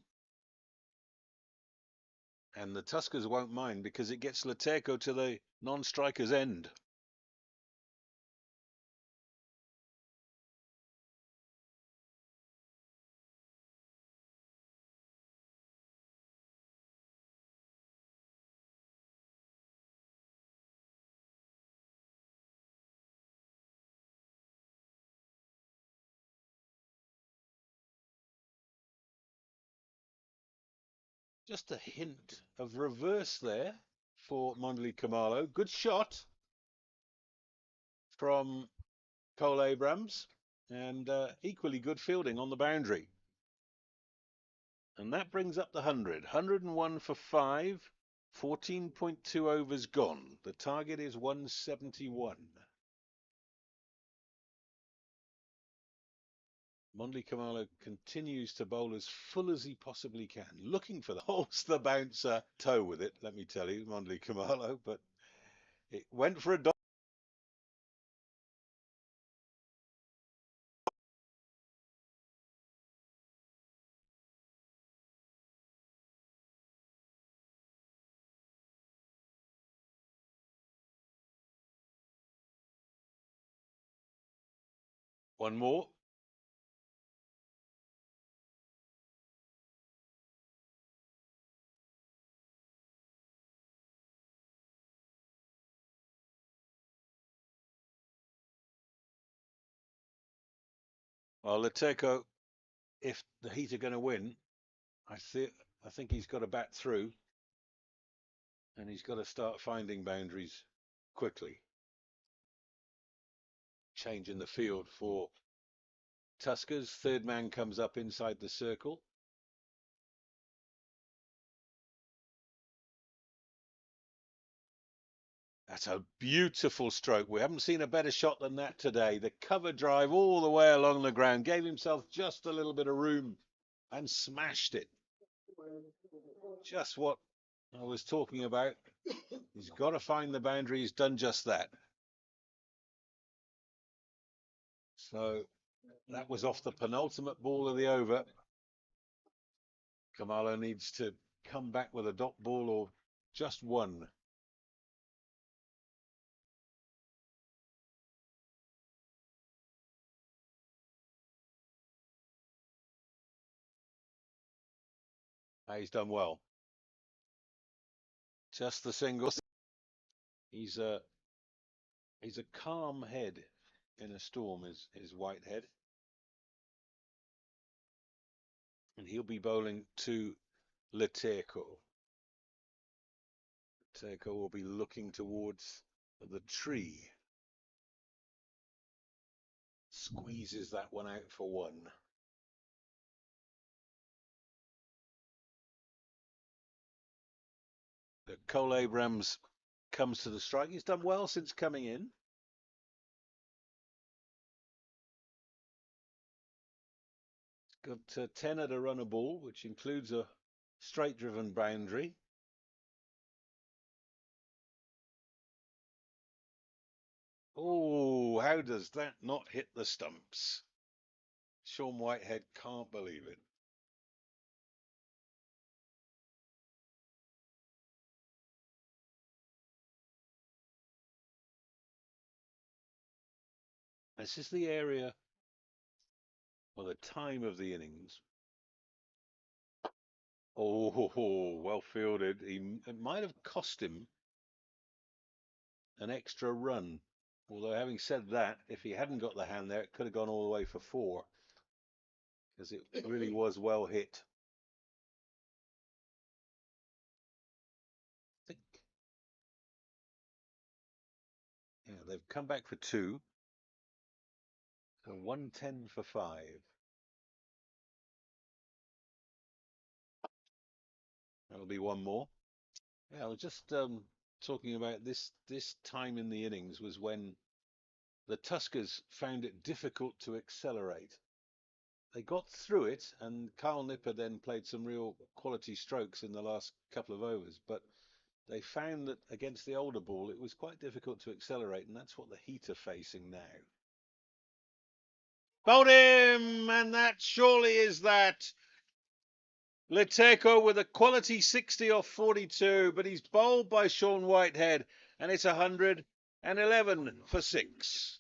[SPEAKER 3] And the Tuskers won't mind because it gets Laterko to the non-striker's end. Just a hint of reverse there for Mondley Khumalo. Good shot from Cole Abrams, and equally good fielding on the boundary. And that brings up the 100. 101 for 5, 14.2 overs gone. The target is 171. Mondley Khumalo continues to bowl as full as he possibly can, looking for the holds the bouncer toe with it, let me tell you, Mondley Khumalo, but it went for a dot. One more. Well, Leteco, if the Heat are going to win, I think he's got to bat through, and he's got to start finding boundaries quickly. Change in the field for Tuskers. Third man comes up inside the circle. That's a beautiful stroke. We haven't seen a better shot than that today. The cover drive all the way along the ground, gave himself just a little bit of room and smashed it. Just what I was talking about. He's got to find the boundary. He's done just that. So that was off the penultimate ball of the over. Kamala needs to come back with a dot ball or just one. He's done well. Just the single. He's a calm head in a storm, is Whitehead. And he'll be bowling to Leteco. Leteco will be looking towards the tree. Squeezes that one out for one. Cole Abrams comes to the strike. He's done well since coming in. Got 10 at a run a ball, which includes a straight-driven boundary. Oh, how does that not hit the stumps? Sean Whitehead can't believe it. This is the area, or the time of the innings. Oh, well fielded. It might have cost him an extra run. Although, having said that, if he hadn't got the hand there, it could have gone all the way for 4. Because it really was well hit. I think. Yeah, they've come back for 2. So 110 for 5. That'll be one more. Yeah, I was just talking about this time in the innings was when the Tuskers found it difficult to accelerate. They got through it, and Carl Nipper then played some real quality strokes in the last couple of overs, but they found that against the older ball, it was quite difficult to accelerate, and that's what the Heat are facing now. Bowled him, and that surely is that. Leteco with a quality 60 off 42, but he's bowled by Sean Whitehead, and it's 111 for 6.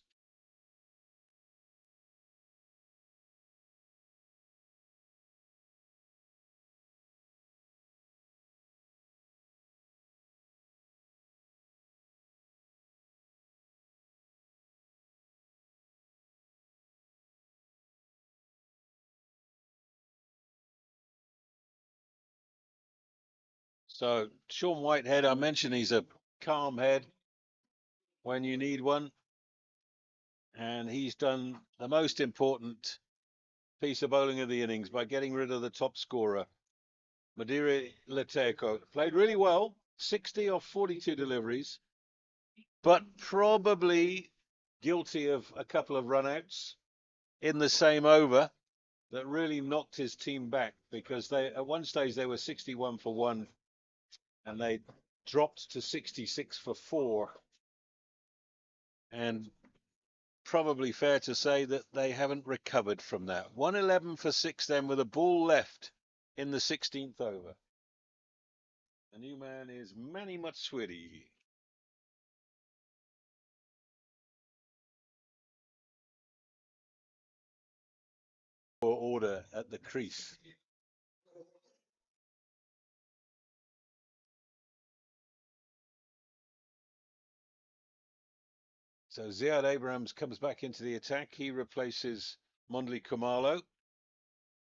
[SPEAKER 3] So Sean Whitehead, I mentioned he's a calm head when you need one. And he's done the most important piece of bowling of the innings by getting rid of the top scorer. Madiri Leteco played really well, 60 off 42 deliveries, but probably guilty of a couple of runouts in the same over that really knocked his team back, because they at one stage they were 61 for 1 and they dropped to 66 for 4, and probably fair to say that they haven't recovered from that. 111 for 6 then, with a ball left in the 16th over. The new man is Manny Matswiri. Order at the crease. So Ziad Abrams comes back into the attack. He replaces Mondley Kumalo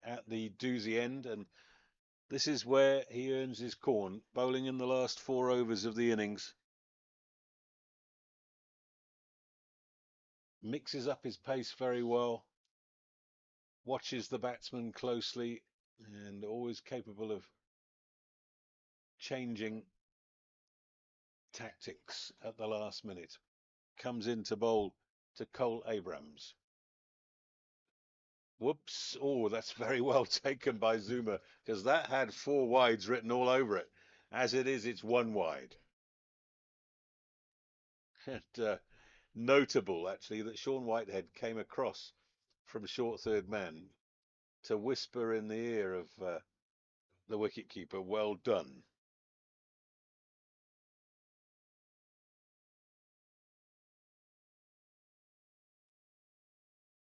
[SPEAKER 3] at the doozy end, and this is where he earns his corn, bowling in the last 4 overs of the innings. Mixes up his pace very well, watches the batsman closely, and always capable of changing tactics at the last minute. Comes in to bowl to Cole Abrams. Whoops. Oh, that's very well taken by Zuma, because that had 4 wides written all over it. As it is, it's 1 wide. And notable, actually, that Sean Whitehead came across from short third man to whisper in the ear of the wicketkeeper, well done.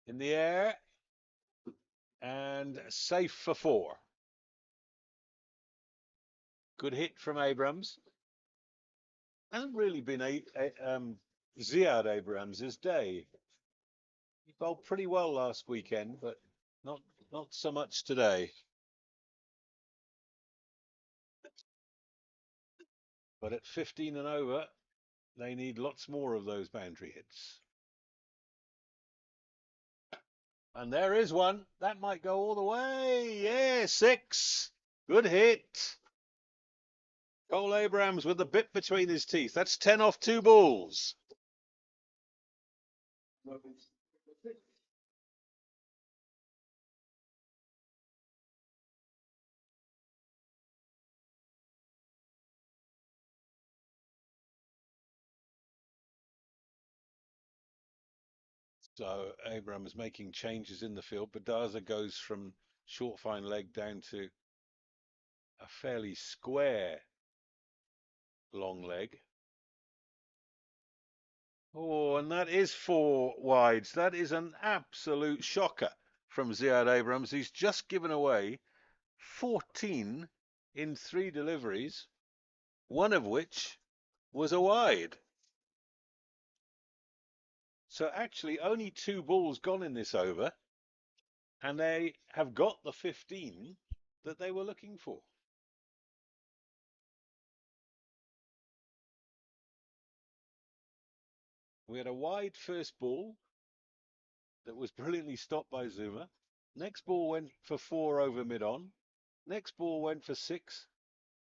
[SPEAKER 3] In the air, and safe for 4. Good hit from Abrams. Hasn't really been Ziad Abrams' day. He bowled pretty well last weekend, but not so much today. But at 15 and over, they need lots more of those boundary hits. And there is one. That might go all the way. Yeah, 6. Good hit. Cole Abrams with the bit between his teeth. That's 10 off 2 balls. So Abrams making changes in the field. Badaza goes from short fine leg down to a fairly square long leg. Oh, and that is 4 wides. That is an absolute shocker from Ziad Abrams. He's just given away 14 in 3 deliveries, one of which was a wide. So actually only 2 balls gone in this over, and they have got the 15 that they were looking for. We had a wide first ball that was brilliantly stopped by Zuma. Next ball went for 4 over mid-on. Next ball went for 6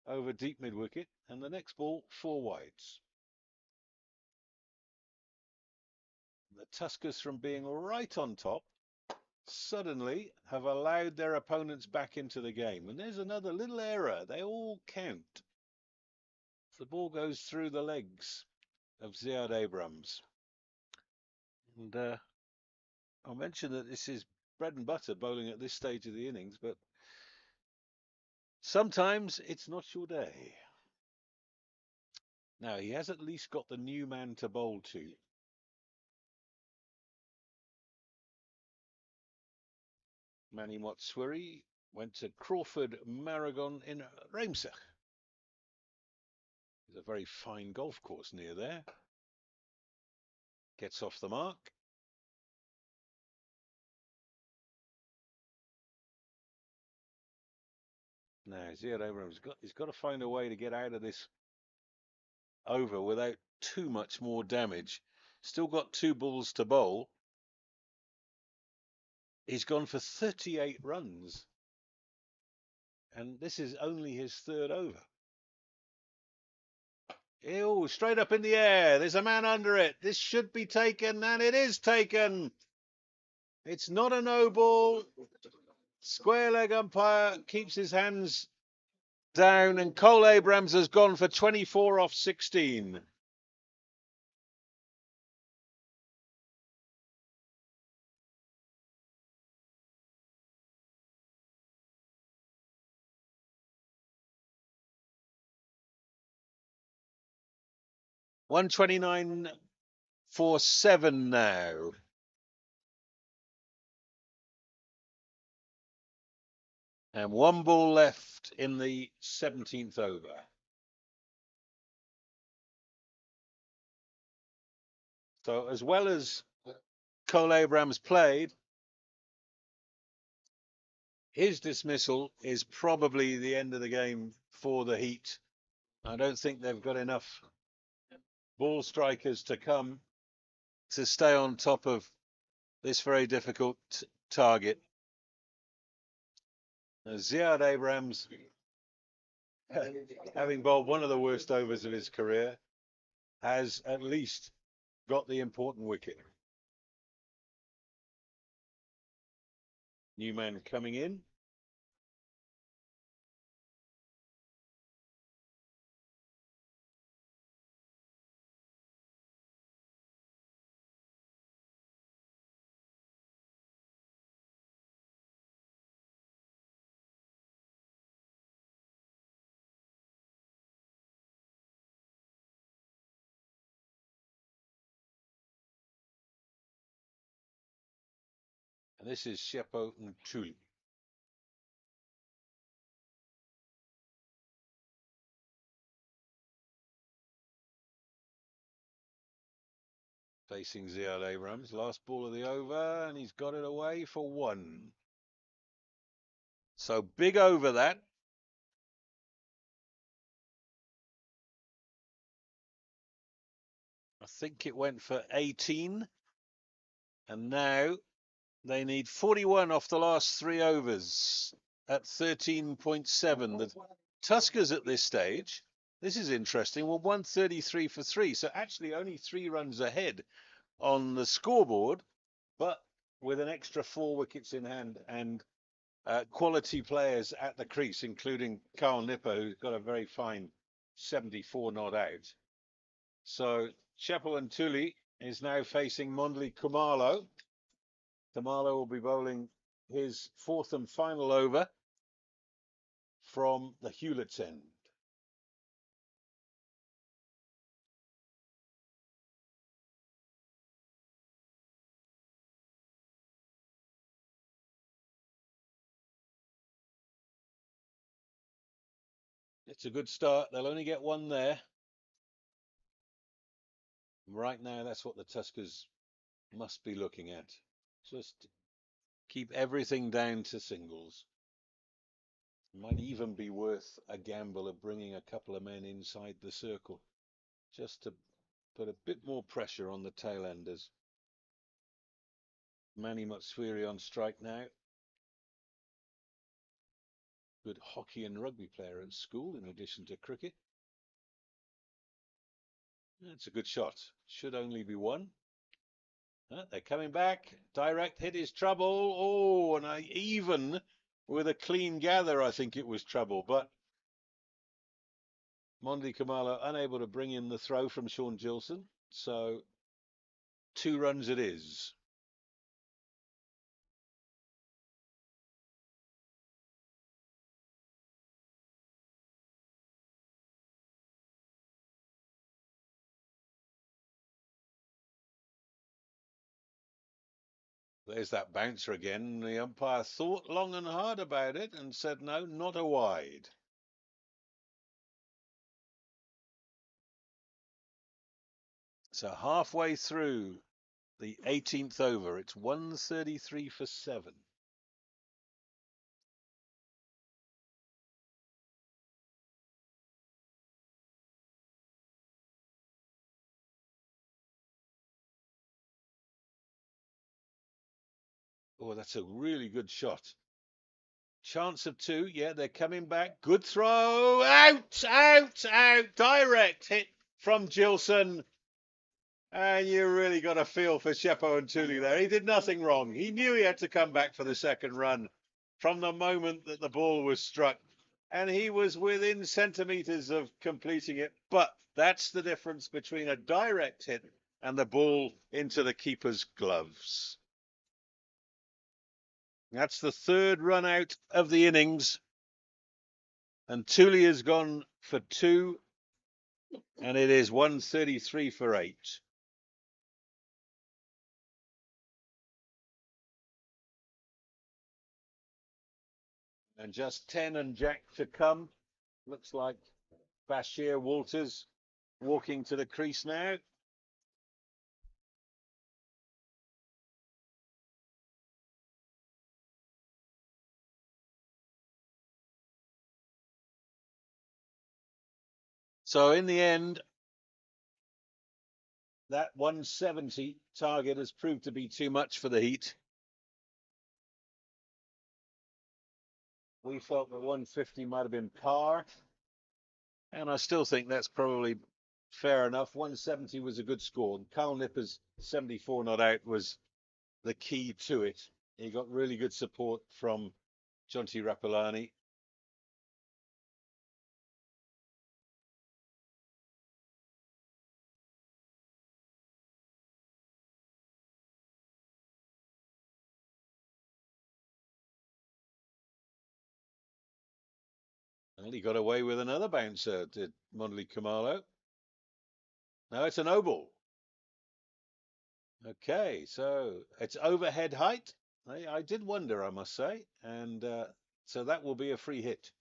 [SPEAKER 3] over deep mid-wicket. And the next ball, 4 wides. The Tuskers, from being right on top, suddenly have allowed their opponents back into the game. And there's another little error. They all count. The ball goes through the legs of Ziad Abrams. And I'll mention that this is bread and butter bowling at this stage of the innings, but sometimes it's not your day. Now, he has at least got the new man to bowl to. Manny Motswiri went to Crawford Maragon in Reimsach. There's a very fine golf course near there. Gets off the mark. Now, Ziad Abrams he's got to find a way to get out of this over without too much more damage. Still got 2 balls to bowl. He's gone for 38 runs. And this is only his 3rd over. Ew, straight up in the air. There's a man under it. This should be taken, and it is taken. It's not a no ball. Square leg umpire keeps his hands down, and Cole Abrams has gone for 24 off 16. $129 for 7 now. And 1 ball left in the 17th over. So as well as Cole Abrams played, his dismissal is probably the end of the game for the Heat. I don't think they've got enough ball strikers to come to stay on top of this very difficult target. Ziad Abrams, having bowled one of the worst overs of his career, has at least got the important wicket. New man coming in. And this is Shepo Ntuli. Facing Ziad Abrams. Last ball of the over, and he's got it away for one. So big over that. I think it went for 18. And now they need 41 off the last 3 overs at 13.7. The Tuskers at this stage, this is interesting, were 133 for 3. So actually only 3 runs ahead on the scoreboard, but with an extra 4 wickets in hand and quality players at the crease, including Carl Nipper, who's got a very fine 74 not out. So Shepo Ntuli is now facing Mondli Khumalo. Khumalo will be bowling his 4th and final over from the Hewlett's end. It's a good start. They'll only get 1 there. Right now, that's what the Tuskers must be looking at. Just keep everything down to singles. Might even be worth a gamble of bringing a couple of men inside the circle, just to put a bit more pressure on the tail enders. Manny Motswiri on strike now. Good hockey and rugby player at school in addition to cricket. That's a good shot. Should only be 1. They're coming back. Direct hit is trouble. Oh, and even with a clean gather, I think it was trouble. But Mondli Khumalo unable to bring in the throw from Sean Gilson. So 2 runs it is. There's that bouncer again. The umpire thought long and hard about it and said, no, not a wide. So halfway through the 18th over, it's 133 for 7. Oh, that's a really good shot. Chance of 2. Yeah, they're coming back. Good throw. Out, out, out. Direct hit from Gilson. And you really got a feel for Shepo Ntuli there. He did nothing wrong. He knew he had to come back for the second run from the moment that the ball was struck. And he was within centimetres of completing it. But that's the difference between a direct hit and the ball into the keeper's gloves. That's the 3rd run out of the innings. And Ntuli has gone for 2. And it is 133 for 8. And just 10 and Jack to come. Looks like Bashir Walters walking to the crease now. So in the end, that 170 target has proved to be too much for the Heat. We felt that 150 might have been par, and I still think that's probably fair enough. 170 was a good score. Carl Nipper's 74 not out was the key to it. He got really good support from Jonty Rapalani. Well, he got away with another bouncer, did Mondley Kamalo. Now it's an oval. Okay, so it's overhead height. I did wonder, I must say. And so that will be a free hit.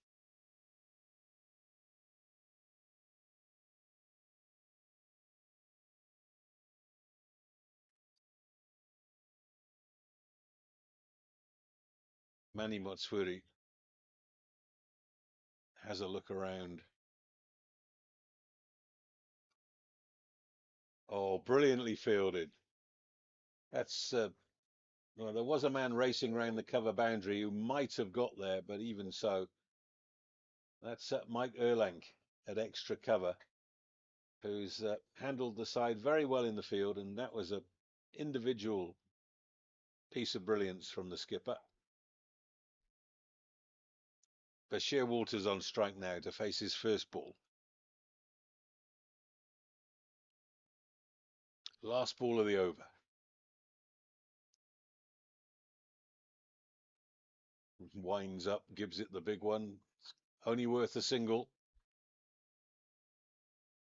[SPEAKER 3] Manny Motsuri has a look around. Oh, brilliantly fielded. That's well, there was a man racing around the cover boundary who might have got there, but even so, that's Mike Erlang at extra cover, who's handled the side very well in the field, and that was a individual piece of brilliance from the skipper. Bashir Walters on strike now to face his first ball. Last ball of the over. Winds up, gives it the big one. Only worth a single.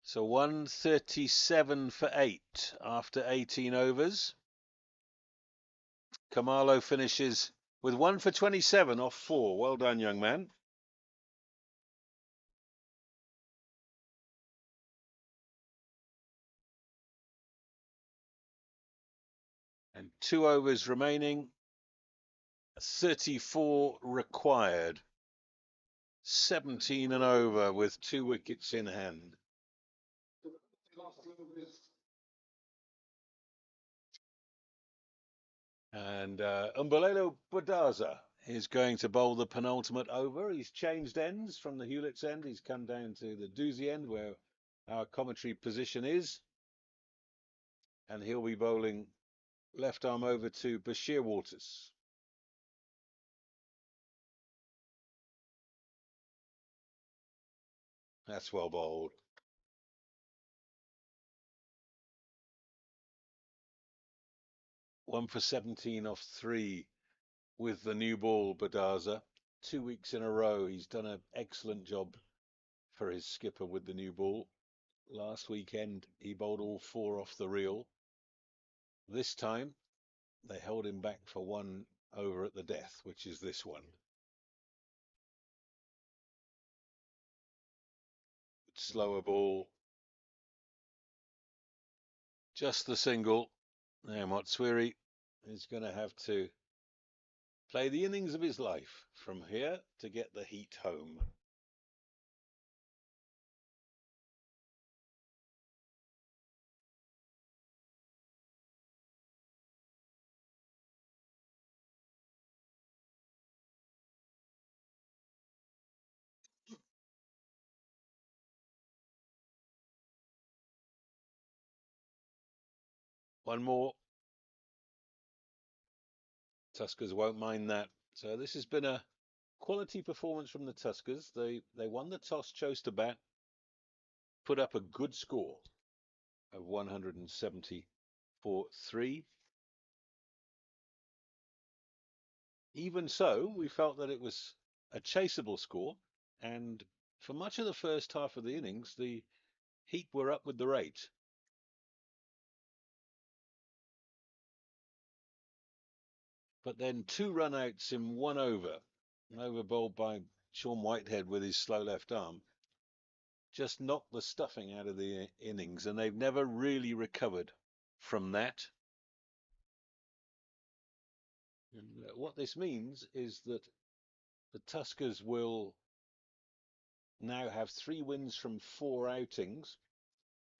[SPEAKER 3] So 137 for 8 after 18 overs. Kamalo finishes with 1 for 27 off 4. Well done, young man. And 2 overs remaining. 34 required. 17 and over with 2 wickets in hand. And Umbalelo Badaza is going to bowl the penultimate over. He's changed ends from the Hewlett's end. He's come down to the Doozy end where our commentary position is. And he'll be bowling left arm over to Bashir Walters. That's well bowled. One for 17 off 3 with the new ball, Badaza. 2 weeks in a row. He's done an excellent job for his skipper with the new ball. Last weekend, he bowled all 4 off the reel. This time, they held him back for 1 over at the death, which is this one. Slower ball. Just the single. Now Motsuri is going to have to play the innings of his life from here to get the Heat home. One more. Tuskers won't mind that. So this has been a quality performance from the Tuskers. They won the toss, chose to bat, put up a good score of 170 for 3. Even so, we felt that it was a chaseable score, and for much of the first half of the innings, the Heat were up with the rate. But then 2 run-outs in 1 over, an over bowled by Sean Whitehead with his slow left arm, just knocked the stuffing out of the innings, and they've never really recovered from that. And what this means is that the Tuskers will now have 3 wins from 4 outings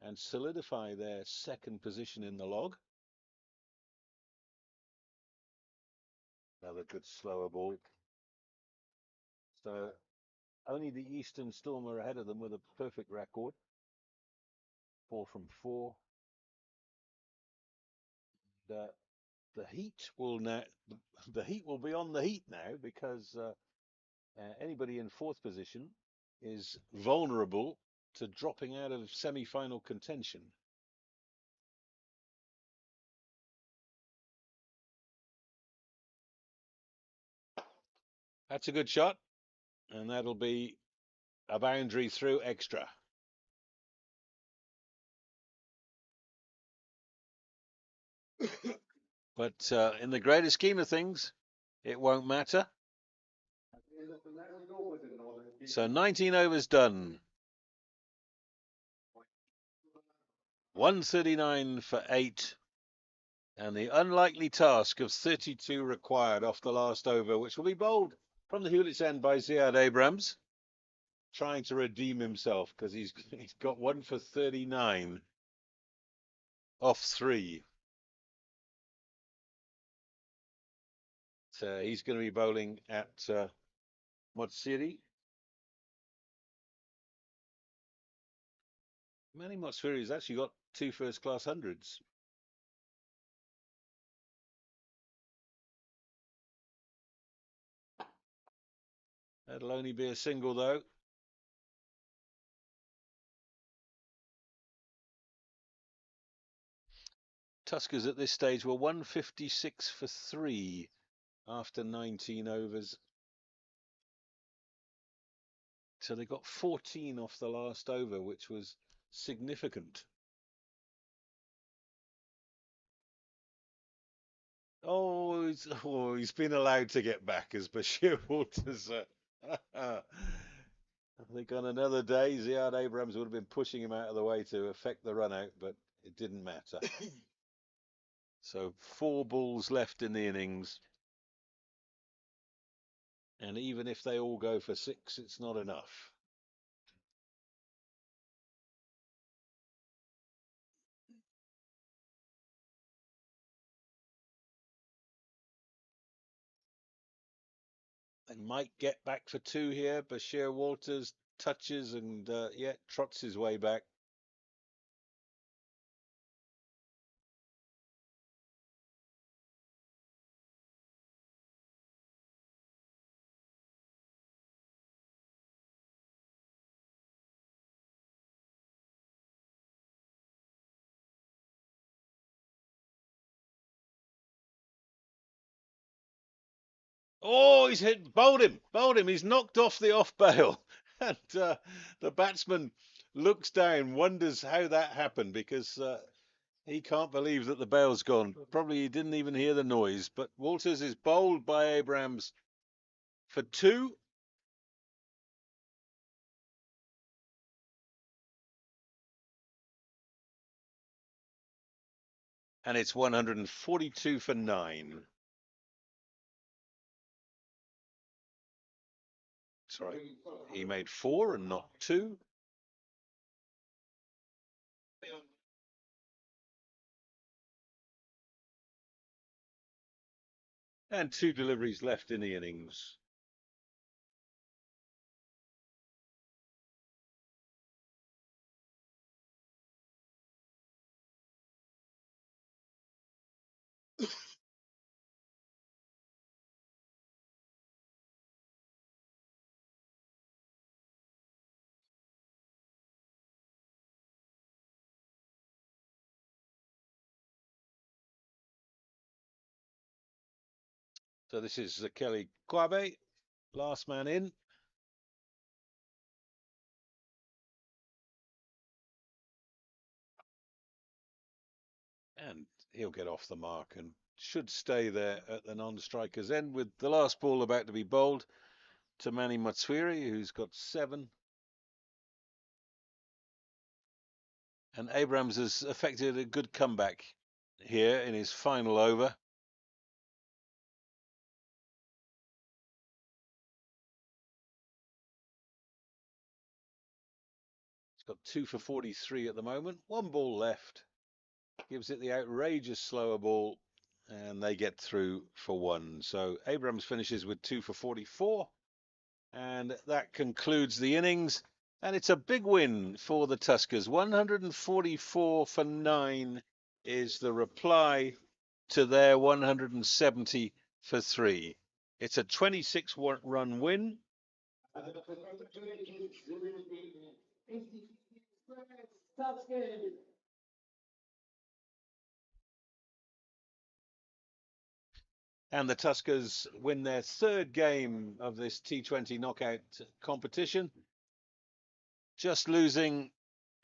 [SPEAKER 3] and solidify their second position in the log. Another good slower ball. So only the Eastern Storm are ahead of them with a perfect record. 4 from 4. The heat will now. The heat will be on the heat now because anybody in 4th position is vulnerable to dropping out of semi-final contention. That's a good shot, and that'll be a boundary through extra. But in the greater scheme of things, it won't matter. So 19 overs done. 139 for 8. And the unlikely task of 32 required off the last over, which will be bowled from the Hewlett's end by Ziad Abrams, trying to redeem himself because he's got 1 for 39 off 3. So he's going to be bowling at Motsiri. Manny Motsiri has actually got 2 first-class hundreds. That'll only be a single, though. Tuskers at this stage were 156 for 3 after 19 overs. So they got 14 off the last over, which was significant. Oh, he's been allowed to get back as Bashir Walters. I think on another day, Ziad Abrams would have been pushing him out of the way to affect the run out, but it didn't matter. So 4 balls left in the innings. And even if they all go for 6, it's not enough. They might get back for 2 here. Bashir Walters touches and, yeah, trots his way back. Oh, he's bowled him. He's knocked off the off bail. And the batsman looks down, wonders how that happened because he can't believe that the bail's gone. Probably he didn't even hear the noise. But Walters is bowled by Abrams for 2. And it's 142 for 9. Sorry, he made 4 and not 2. And 2 deliveries left in the innings. So this is Kelly Kwabe, last man in. And he'll get off the mark and should stay there at the non-striker's end with the last ball about to be bowled to Manny Motsiri, who's got 7. And Abrams has effected a good comeback here in his final over. It's got 2 for 43 at the moment. One ball left. Gives it the outrageous slower ball, and they get through for one. So Abrams finishes with 2 for 44, and that concludes the innings. And it's a big win for the Tuskers. 144 for 9 is the reply to their 170 for 3. It's a 26-run win. And the Tuskers win their third game of this T20 knockout competition, just losing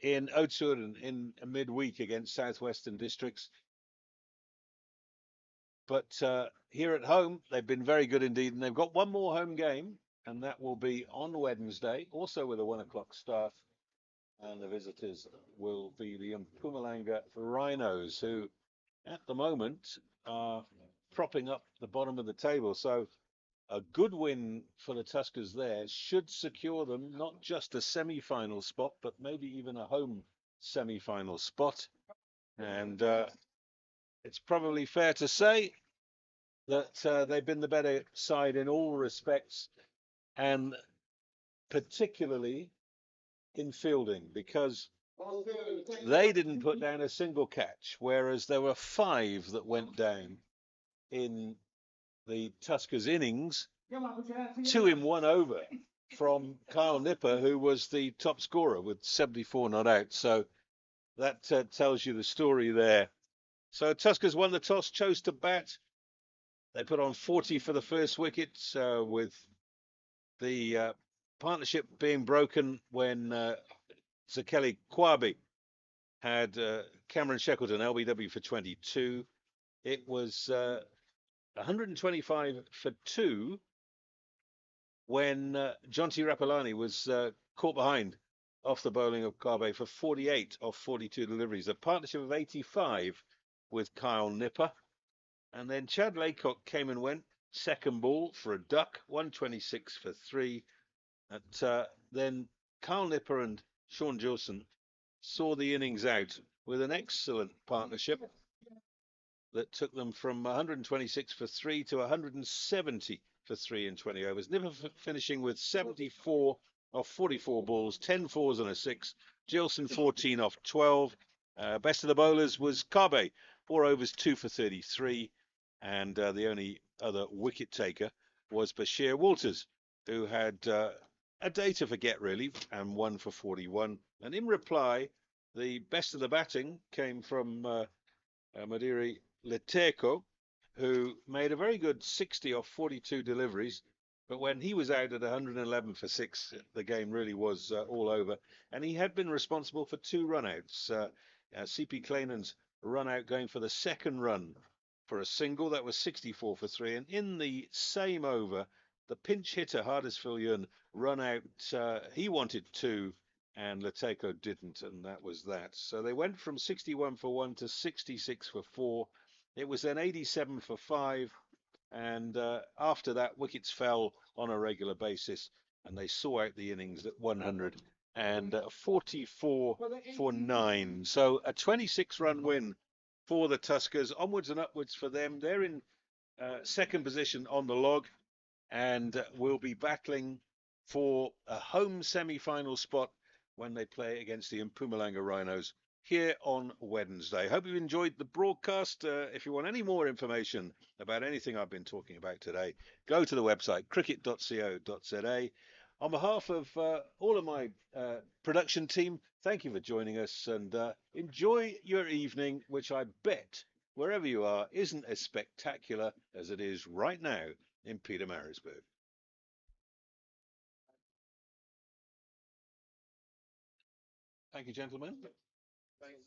[SPEAKER 3] in Oudtshoorn in a midweek against Southwestern Districts. But here at home, they've been very good indeed, and they've got one more home game, and that will be on Wednesday, also with a 1 o'clock start. And the visitors will be the Mpumalanga Rhinos, who at the moment are propping up the bottom of the table. So a good win for the Tuskers there should secure them not just a semi-final spot, but maybe even a home semi-final spot. And it's probably fair to say that they've been the better side in all respects, and particularly in fielding, because they didn't put down a single catch, whereas there were 5 that went down in the Tuskers innings, 2 in 1 over from Kyle Nipper, who was the top scorer with 74 not out. So that tells you the story there. So Tuskers won the toss, chose to bat. They put on 40 for the first wicket, with the partnership being broken when Zekeli Kwabi had Cameron Shackleton LBW for 22. It was 125 for 2 when Jonty Rapalani was caught behind off the bowling of Kwabe for 48 off 42 deliveries. A partnership of 85 with Kyle Nipper. And then Chad Laycock came and went, second ball for a duck, 126 for 3. Then Kyle Nipper and Sean Gilson saw the innings out with an excellent partnership that took them from 126 for 3 to 170 for 3 in 20 overs. Nipper finishing with 74 off 44 balls, 10 fours and a 6. Gilson 14 off 12. Best of the bowlers was Kabe, 4 overs, 2 for 33. And the only other wicket taker was Bashir Walters, who had a day to forget, really, and 1 for 41. And in reply, the best of the batting came from Madiri Leteko, who made a very good 60 off 42 deliveries. But when he was out at 111 for 6, the game really was all over. And he had been responsible for 2 run-outs. C.P. Clanon's run-out going for the second run for a single. That was 64 for 3. And in the same over, the pinch hitter, Hardisfield Yun, run out. He wanted 2, and Leteko didn't, and that was that. So they went from 61 for 1 to 66 for 4. It was then 87 for 5. And after that, wickets fell on a regular basis, and they saw out the innings at 144 for 9. So a 26-run win for the Tuskers. Onwards and upwards for them. They're in second position on the log, and will be battling for a home semi-final spot when they play against the Mpumalanga Rhinos here on Wednesday. Hope you've enjoyed the broadcast. If you want any more information about anything I've been talking about today, go to the website cricket.co.za. On behalf of all of my production team, thank you for joining us, and enjoy your evening, which I bet, wherever you are, isn't as spectacular as it is right now in Pietermaritzburg. Thank you, gentlemen.
[SPEAKER 2] Thanks.